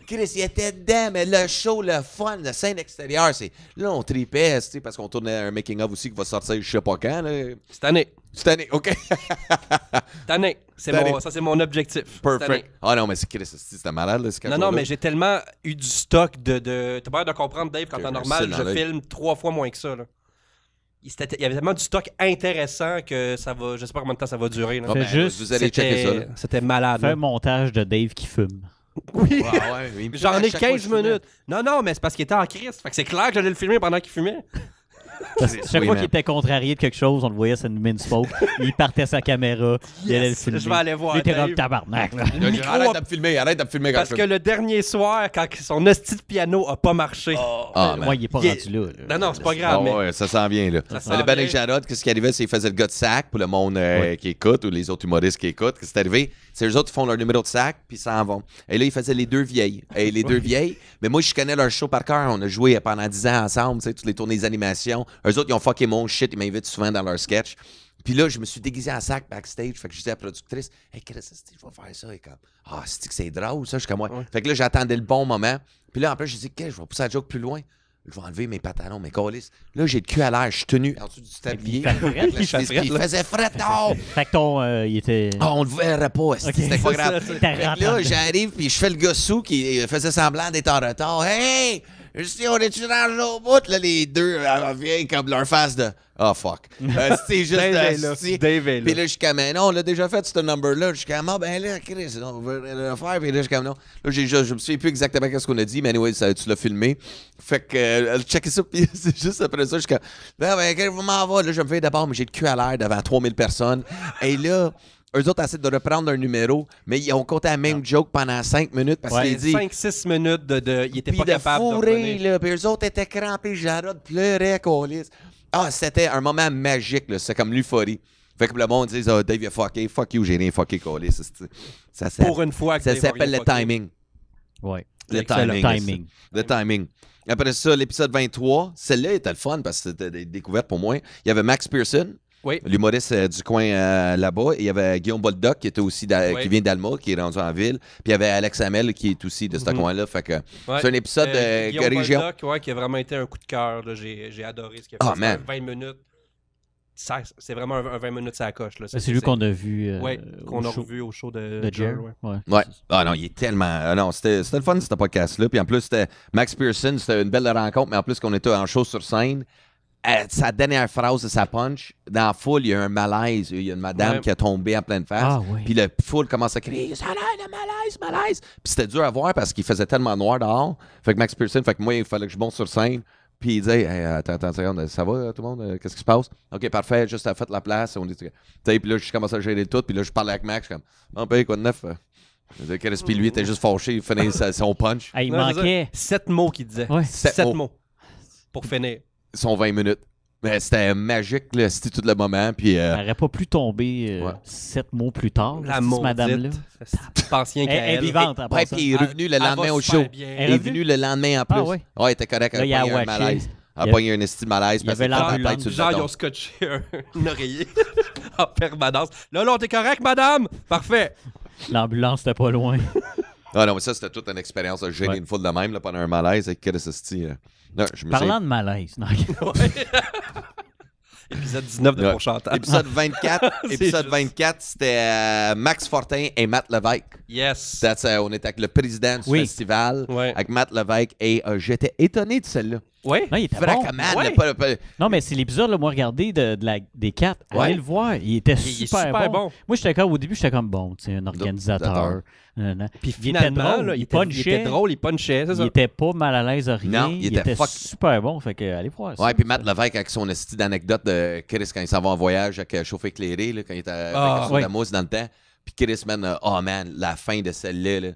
Chris, il était dedans, mais le show, le fun, la scène extérieure, c'est. Là, on tripait, parce qu'on tournait un making-of aussi qui va sortir je sais pas quand. Là. Cette année, OK. Cette année. Ça, c'est mon objectif. Perfect. Ah non, mais c'est Chris, c'était malade. Là, non, mais j'ai tellement eu du stock de... T'as peur de comprendre, Dave, quand en normal, je filme 3 fois moins que ça. Là. Il y avait tellement du stock intéressant que ça va... Je sais pas combien de temps ça va durer. Là. Vous allez checker ça. Là. C'était malade. Fais un montage de Dave qui fume. Oui. Ouais, j'en ai 15 minutes. Non, mais c'est parce qu'il était en crise. Fait que c'est clair que j'allais le filmer pendant qu'il fumait. Chaque fois qu'il était contrarié de quelque chose, on le voyait, c'est une mine smoke. Il partait sa caméra, il allait le filmer. Je vais aller voir. Il était comme tabarnak. Arrête de me filmer. Parce que le dernier soir, quand son hostie de piano a pas marché. Moi, il est pas rendu là. Non, c'est pas grave. Mais... Ouais, ça s'en vient, là. Le Ben et Jarod, qu'est-ce qui arrivait, c'est qu'ils faisaient le gars de sac pour le monde qui écoute ou les autres humoristes qui écoutent. Qu'est-ce qui est arrivé? C'est eux autres qui font leur numéro de sac, puis ça en vont. Et là, ils faisaient les 2 vieilles. Et les 2 vieilles, mais moi, je connais leur show par cœur. On a joué pendant 10 ans ensemble, tu sais, toutes les tournées d'animation. Eux autres, ils ont fucké mon shit, ils m'invitent souvent dans leur sketch. Puis là, je me suis déguisé en sac backstage. Fait que je disais à la productrice, hey, Chris, je vais faire ça. Et comme, c'est drôle, ça. Je suis comme, ouais. Fait que là, j'attendais le bon moment. Puis là, en plus, je dis, je vais pousser la joke plus loin. Je vais enlever mes pantalons, mes colis. Là, j'ai le cul à l'air, je suis tenu en dessous du tablier. Il faisait fret, non! Fait que il était... on le verrait pas, c'était pas grave. Fait que là, j'arrive, puis je fais le gossou qui faisait semblant d'être en retard. Hey! Si on est-tu rangé au bout, là, les deux viennent comme leur face de oh fuck. C'est juste Dave est là. Puis là, je suis comme non, on l'a déjà fait ce number-là. Je suis comme ben là, Chris, on veut le faire. Puis là, je suis comme non. Là, je me souviens plus exactement ce qu'on a dit, mais anyway, tu l'as filmé. Fait que checker ça, puis c'est juste après ça, je suis comme ben, vous m'en va. Là, je me fais d'abord, mais j'ai le cul à l'air devant 3000 personnes. Et là, eux autres essaient de reprendre leur numéro, mais ils ont compté la même joke pendant 5 minutes parce qu'ils disent 5-6 minutes ils étaient pas capables de fourrer, là. Puis eux autres étaient crampés, Jarod pleurait, colis. C'était un moment magique, là. C'est comme l'euphorie. Fait que le monde dit Dave, il a fuck you, j'ai rien fucké, colis. Pour une fois que ça s'appelle le timing. Ouais. Le Excellent. timing. Le timing. Après ça, l'épisode 23, celle-là était le fun parce que c'était des découvertes pour moi. Il y avait Max Pearson, Oui. l'humoriste du coin là-bas. Et il y avait Guillaume Boldoc qui était aussi qui vient d'Alma, qui est rendu en ville. Puis il y avait Alex Hamel qui est aussi de ce coin-là. Fait que c'est un épisode de Guillaume région. Boldoc, qui a vraiment été un coup de cœur. Là. J'ai adoré ce qu'il a fait. Ah, man. 20 minutes. C'est vraiment un 20 minutes à la coche. Là. C'est lui qu'on a vu. qu'on a show revu au show de de Jer. Ouais. Ouais. Ah non, il est tellement. Ah non, c'était le fun, ce podcast-là. Puis en plus, c'était Max Pearson, c'était une belle rencontre, mais en plus, qu'on était en show sur scène. Sa dernière phrase de sa punch, dans la foule, il y a un malaise. Il y a une madame qui a tombé en pleine face. Ah, oui. Puis la foule commence à crier ça a l'air de malaise. Puis c'était dur à voir parce qu'il faisait tellement noir dehors. Fait que Max Pearson, fait que moi, il fallait que je monte sur scène. Puis il disait hey, attends une seconde, ça va tout le monde? Qu'est-ce qui se passe? OK, parfait, juste à fait la place. On dit, puis là, je commence à gérer tout. Puis là, je parle avec Max, comme, bon, ben, quoi de neuf? Puis lui était juste fâché, il finissait son punch. Il manquait. 7 mots qu'il disait. Ouais. 7 mots. Pour finir. Son 20 minutes. Mais c'était magique, là, c'était tout le moment. Puis, Elle n'aurait pas pu tomber 7 mots plus tard, La cette madame-là. maudite. Pense rien qu'à Elle est elle. vivante à part ouais, ça. puis il est revenu le lendemain au show. Bien. Il est venu le lendemain en plus. Ah ouais? Ouais, il était correct. Là, Il il a a pogné un watché. malaise. Il a Il y pogné un esti de malaise. il y parce avait qu'il était l'ambulance. tête sur le Genre, ils bâton. ont scotché un oreiller en permanence. Là, t'es correct, madame? Parfait. L'ambulance était pas loin. Ah non, mais ça, c'était toute une expérience de gêner une foule de même là, pendant un malaise. Avec quel esti. Non, je me Parlant de malaise. Non. Épisode 19 de Ouais. Pour Chantal. Épisode 24, épisode juste- 24, c'était Max Fortin et Matt Lévesque. Yes. On était avec le président du Oui. festival, Ouais. avec Matt Lévesque, et j'étais étonné de celle-là. Ouais. Non, il était bon. Vraiment, Ouais. pas- Non, mais c'est l'épisode, là, moi, regardez, des 4. Ouais. Allez le voir. Il était Il est super, super bon. bon. Moi, au début, j'étais comme bon, tu sais, un organisateur. Puis Il était finalement, drôle, là, il il était punchait. drôle, il punchait, c'est Il ça? était pas mal à l'aise à rien. Non, il était fuck- super bon. Fait que, allez voir ça. Ouais, puis Matt Lévesque avec son esti d'anecdote de Chris quand il s'en va en voyage avec chauffeur éclairé, là, quand il était avec ouais. la mousse dans le temps. Puis Chris, man, oh man, la fin de celle-là, là,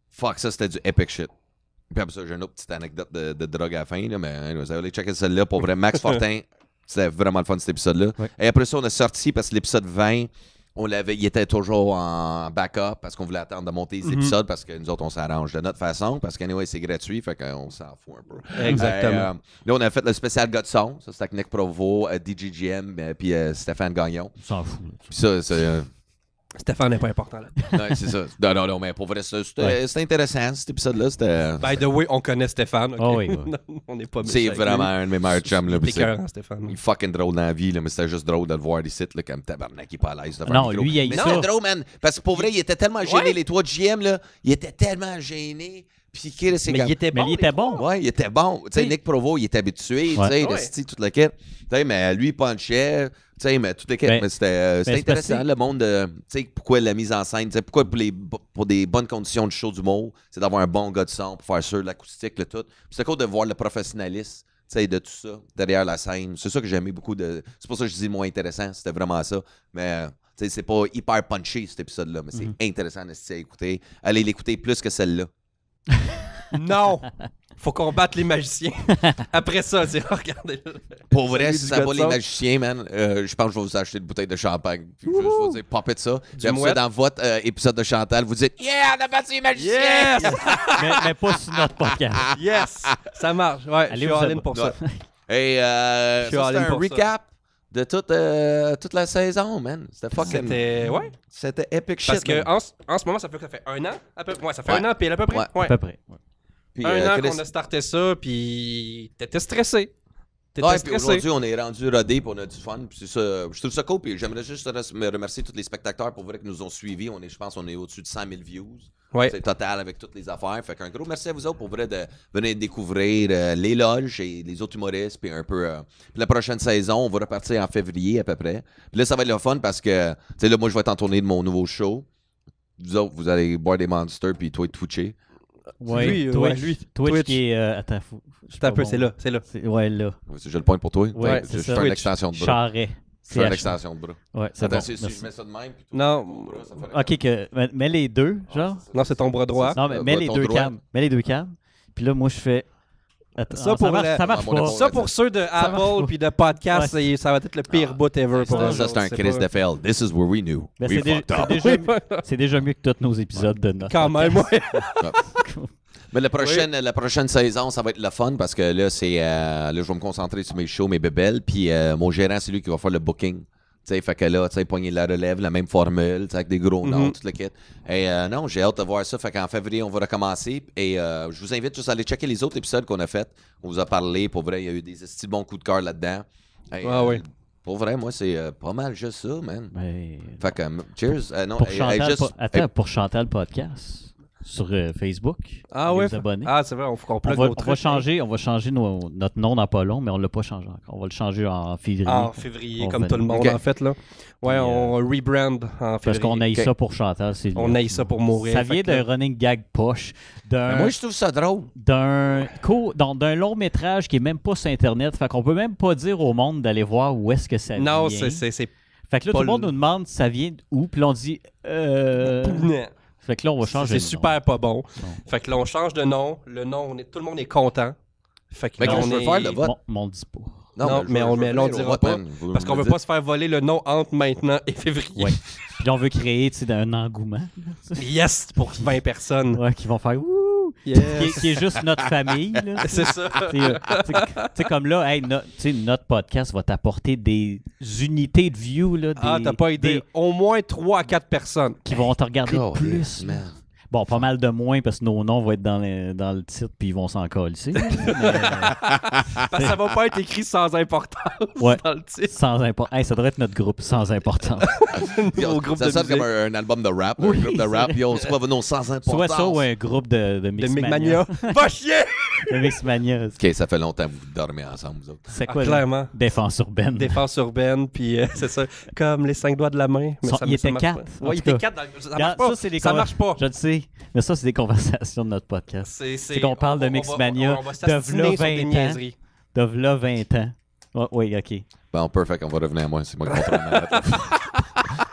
fuck, ça c'était du epic shit. Puis après ça, j'ai une autre petite anecdote de drogue à la fin, là, mais vous allez checker celle-là pour vrai. Max Fortin, c'était vraiment le fun cet épisode-là. Ouais. Et après ça, on a sorti parce que l'épisode 20, il était toujours en backup parce qu'on voulait attendre de monter les épisodes parce que nous autres, on s'arrange de notre façon parce qu'anyway, c'est gratuit, fait qu'on s'en fout un peu. Exactement. Là, on a fait le spécial gars de son. Ça, c'était avec Nick Provo, DJGM, puis Stéphane Gagnon. On s'en fout. Puis ça, c'est... Stéphane n'est pas important là. ouais, c'est ça. Non, mais pour vrai, c'était intéressant, cet épisode-là. C'était... By the way, on connaît Stéphane. ok? Oh oui, oui. On n'est pas C'est méchants avec vraiment lui. un de mes meilleurs chums. Là, Il puis est c'est- écœurant, Stéphane. il est fucking drôle dans la vie, là, mais c'était juste drôle de le voir ici, là, comme tabarnak, il est pas à l'aise devant Non, le micro. lui, il a eu Mais ça. c'était drôle, man, parce que pour vrai, il était tellement gêné, Ouais. les trois de JM, là, il était tellement gêné, puis Chris, c'est Mais comme... il était Mais bon. il était bon. Ouais, il était bon. Tu sais, Oui. Nick Provo, il était habitué, Ouais. tu sais, Ouais. le style, toute la quête. Tu sais, mais lui, il punchait, tu sais, mais toute la quête. Ben, Mais c'était c'est intéressant, parce que- le monde de, tu sais, pourquoi la mise en scène, tu sais, pourquoi pour des bonnes conditions de show d'humour, c'est d'avoir un bon gars de son pour faire ça, l'acoustique, le tout. Puis c'est cool de voir le professionnalisme, tu sais, de tout ça, derrière la scène. C'est ça que j'aimais beaucoup de... C'est pour ça que je dis le moins intéressant, c'était vraiment ça. Mais... tu sais, c'est pas hyper punchy cet épisode-là, mais c'est intéressant à écouter. Allez l'écouter plus que celle-là. Non! Faut combattre les magiciens. Après ça, c'est regardez. Pour vrai, Celui si du ça va Godson. les magiciens, man, je pense que je vais vous acheter une bouteille de champagne. Puis je vais juste vous dire, popez de ça. Puis après ça, mouette. dans votre épisode de Chantal, vous dites, yeah, on a battu les magiciens! Yes! mais pas sur notre podcast. Yes! Ça marche. Ouais, je Allez, suis vous all-in êtes- pour ça. Et Je suis ça, all c'était in un pour ça. recap de toute la saison, man. C'était fucking... C'était. Ouais. C'était epic shit, Parce que man. en ce moment, ça fait un an. À peu... Ouais, ça fait Ouais. un an pile à peu près. Ouais. Ouais. À peu près. Ouais. Puis, Un an Chris- qu'on a starté ça, puis t'étais stressé. T'étais Ouais, puis stressé. aujourd'hui, on est rendu rodé, puis on a du fun. Puis c'est ça, je trouve ça cool. Puis j'aimerais juste me remercier tous les spectateurs pour vrai qui nous ont suivis. Je pense qu'on est au-dessus de 100 000 views. Ouais. C'est total avec toutes les affaires. Fait qu'un gros merci à vous autres pour vrai de venir découvrir les loges et les autres humoristes. Puis un peu. Puis la prochaine saison, on va repartir en février à peu près. Puis là, ça va être le fun parce que, tu sais, là, moi, je vais être en tournée de mon nouveau show. Vous autres, vous allez boire des monsters, puis toi, twitcher. Ouais, Lui, Twitch, ouais, lui. Twitch Twitch. qui est. Attends, C'est un peu, c'est là. C'est là. Ouais, là. Je le pointe pour toi. Ouais, je c'est fais ça. une Twitch. extension de bras. Charret. Je fais une extension de bras. Ouais, c'est Attends, bon. si merci. je mets ça de même. puis toi, Non. ton bras, ça fait Ok, mets les deux, genre. Non, c'est ton bras droit. Non, mais mets les ton deux droit. cams. Mets les deux cams. Puis là, moi, je fais. Attends, Ça non, pour marche, la- ça marche Ah, mon pas. épaule. Ça pour ceux de marche Apple pas. puis de podcast, Ouais. ça va être le pire bout ever pour Ça, eux c'est autres, un Chris pas- de FL. This is where we knew. Ben, We c'est fucked up. déjà, c'est déjà mieux que tous nos épisodes de notre Quand même, ouais. Mais la prochaine saison, ça va être le fun parce que là, là, je vais me concentrer sur mes shows, mes bébelles. Puis mon gérant, c'est lui qui va faire le booking. T'sais, fait que là, pogner la relève, la même formule, avec des gros noms, tout le kit. Et non, j'ai hâte de voir ça. Fait qu'en février, on va recommencer. Et je vous invite juste à aller checker les autres épisodes qu'on a fait. On vous a parlé. Pour vrai, il y a eu des petits bons coups de cœur là-dedans. Et, oui. Pour vrai, moi, c'est pas mal juste ça, man. Mais... Fait que, cheers. Non, Pour Chantal Podcast sur Facebook. Ah ouais. Vous abonner. Ah, c'est vrai, on va changer notre nom dans pas long, mais on l'a pas changé encore. On va le changer en février. En février, comme tout le monde, en fait, là. Ouais, on rebrand en février. Parce qu'on haït ça pour Chantal. On haït ça pour mourir. Ça vient d'un running gag poche. Moi, je trouve ça drôle. D'un long métrage qui est même pas sur Internet. Fait qu'on peut même pas dire au monde d'aller voir où est-ce que ça vient. Non, c'est fait que là, tout le monde nous demande ça vient d'où. Puis là, on dit... Fait que là, on va changer de nom. C'est super pas bon. Non. Fait que là, on change de nom. Le nom, tout le monde est content. Fait que là, je veux faire le vote. Mais on le dit pas. Non, mais on ne dira pas. Parce qu'on veut pas se faire voler le nom entre maintenant et février. Ouais. Puis là, on veut créer un engouement. Yes, pour 20 personnes. Ouais, qui vont faire ouh! Yes. Qui est juste notre famille. Là, c'est ça. C'est comme là, hey, notre podcast va t'apporter des unités de view. Là, t'as pas idée. Au moins 3 à 4 personnes. Qui vont te regarder plus. Man. Bon, pas mal de moins parce que nos noms vont être dans le titre puis ils vont s'en coller. Parce que ça va pas être écrit sans importance dans le titre. Sans importance. Hey, ça devrait être notre groupe sans importance. Ça sonne comme un album de rap. Un groupe de rap. C'est pas nos sans importance. Soit ça ou un groupe de Mixmania. Va chier! De Mixmania. OK, ça fait longtemps que vous dormez ensemble, vous autres. C'est quoi? Clairement. Défense urbaine. Défense urbaine, puis c'est ça. Comme les 5 doigts de la main. Mais il était 4. Oui, il était 4. Ça marche pas. Ça marche pas. Je le sais. Mais ça, c'est des conversations de notre podcast. C'est qu'on parle de Mixmania de v'là 20 ans. De v'là 20 ans. Oh, oui, OK. Bon, perfect. On va revenir à moi. C'est moi qui comprends.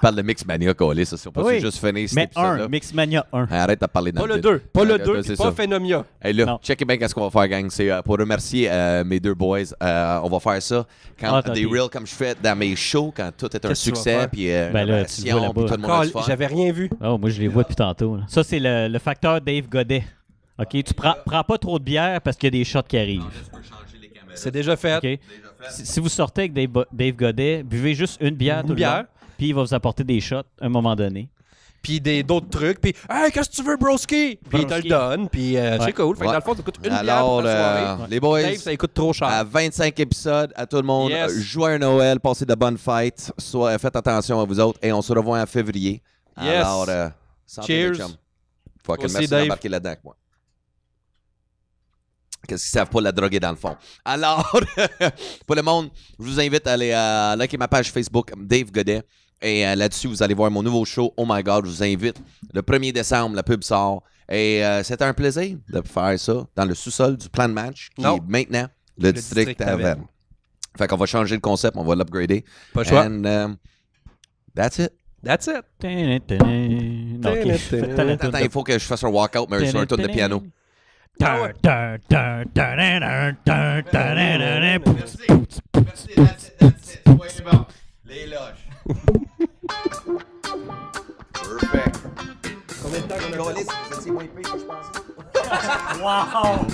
Parle de Mixmania, collé, ça. Si on peut juste finir cet épisode-là. Mixmania 1. Arrête de parler dans le 2. Pas le 2, c'est pas Phénomia. Hey, là, checkez bien qu'est-ce qu'on va faire, gang. C'est pour remercier mes deux boys. On va faire ça quand des reels comme je fais dans mes shows, quand tout est un succès, puis là, tu le vois là-bas. tout le monde a du fun. J'avais rien vu. Oh, moi, je les vois depuis tantôt. Là. Ça, c'est le facteur Dave Godet. OK, tu prends pas trop de bière parce qu'il y a des shots qui arrivent. C'est déjà fait. Okay. Si vous sortez avec Dave Godet, buvez juste une bière tout le long, puis il va vous apporter des shots à un moment donné. Puis d'autres trucs, puis « Hey, qu'est-ce que tu veux, broski? » Puis il te le donne, puis c'est cool. Fait que dans le fond, ça coûte une bière pour ta soirée. Les boys, Dave, ça coûte trop cher. À 25 épisodes, à tout le monde, joyeux Noël, passez de bonnes fêtes, faites attention à vous autres, et on se revoit en février. Yes. Alors, cheers. Faut que merci d'embarquer là-dedans avec moi. Qu'est-ce qu'ils savent pas la drogue est dans le fond. Alors, pour le monde, je vous invite à aller liker ma page Facebook, Dave Godet. Et là-dessus, vous allez voir mon nouveau show, Oh My God. Je vous invite. Le 1er décembre, la pub sort. Et c'était un plaisir de faire ça dans le sous-sol du plan de match, qui est maintenant le district Taverne. Fait qu'on va changer le concept, on va l'upgrader. Pas le choix. And that's it. That's it. Attends, il faut que je fasse un walkout, mais sur un tour de piano. Les loges. Perfect. Combien de temps qu'on a fait? Vous étiez moins pire que je pensais. Wow!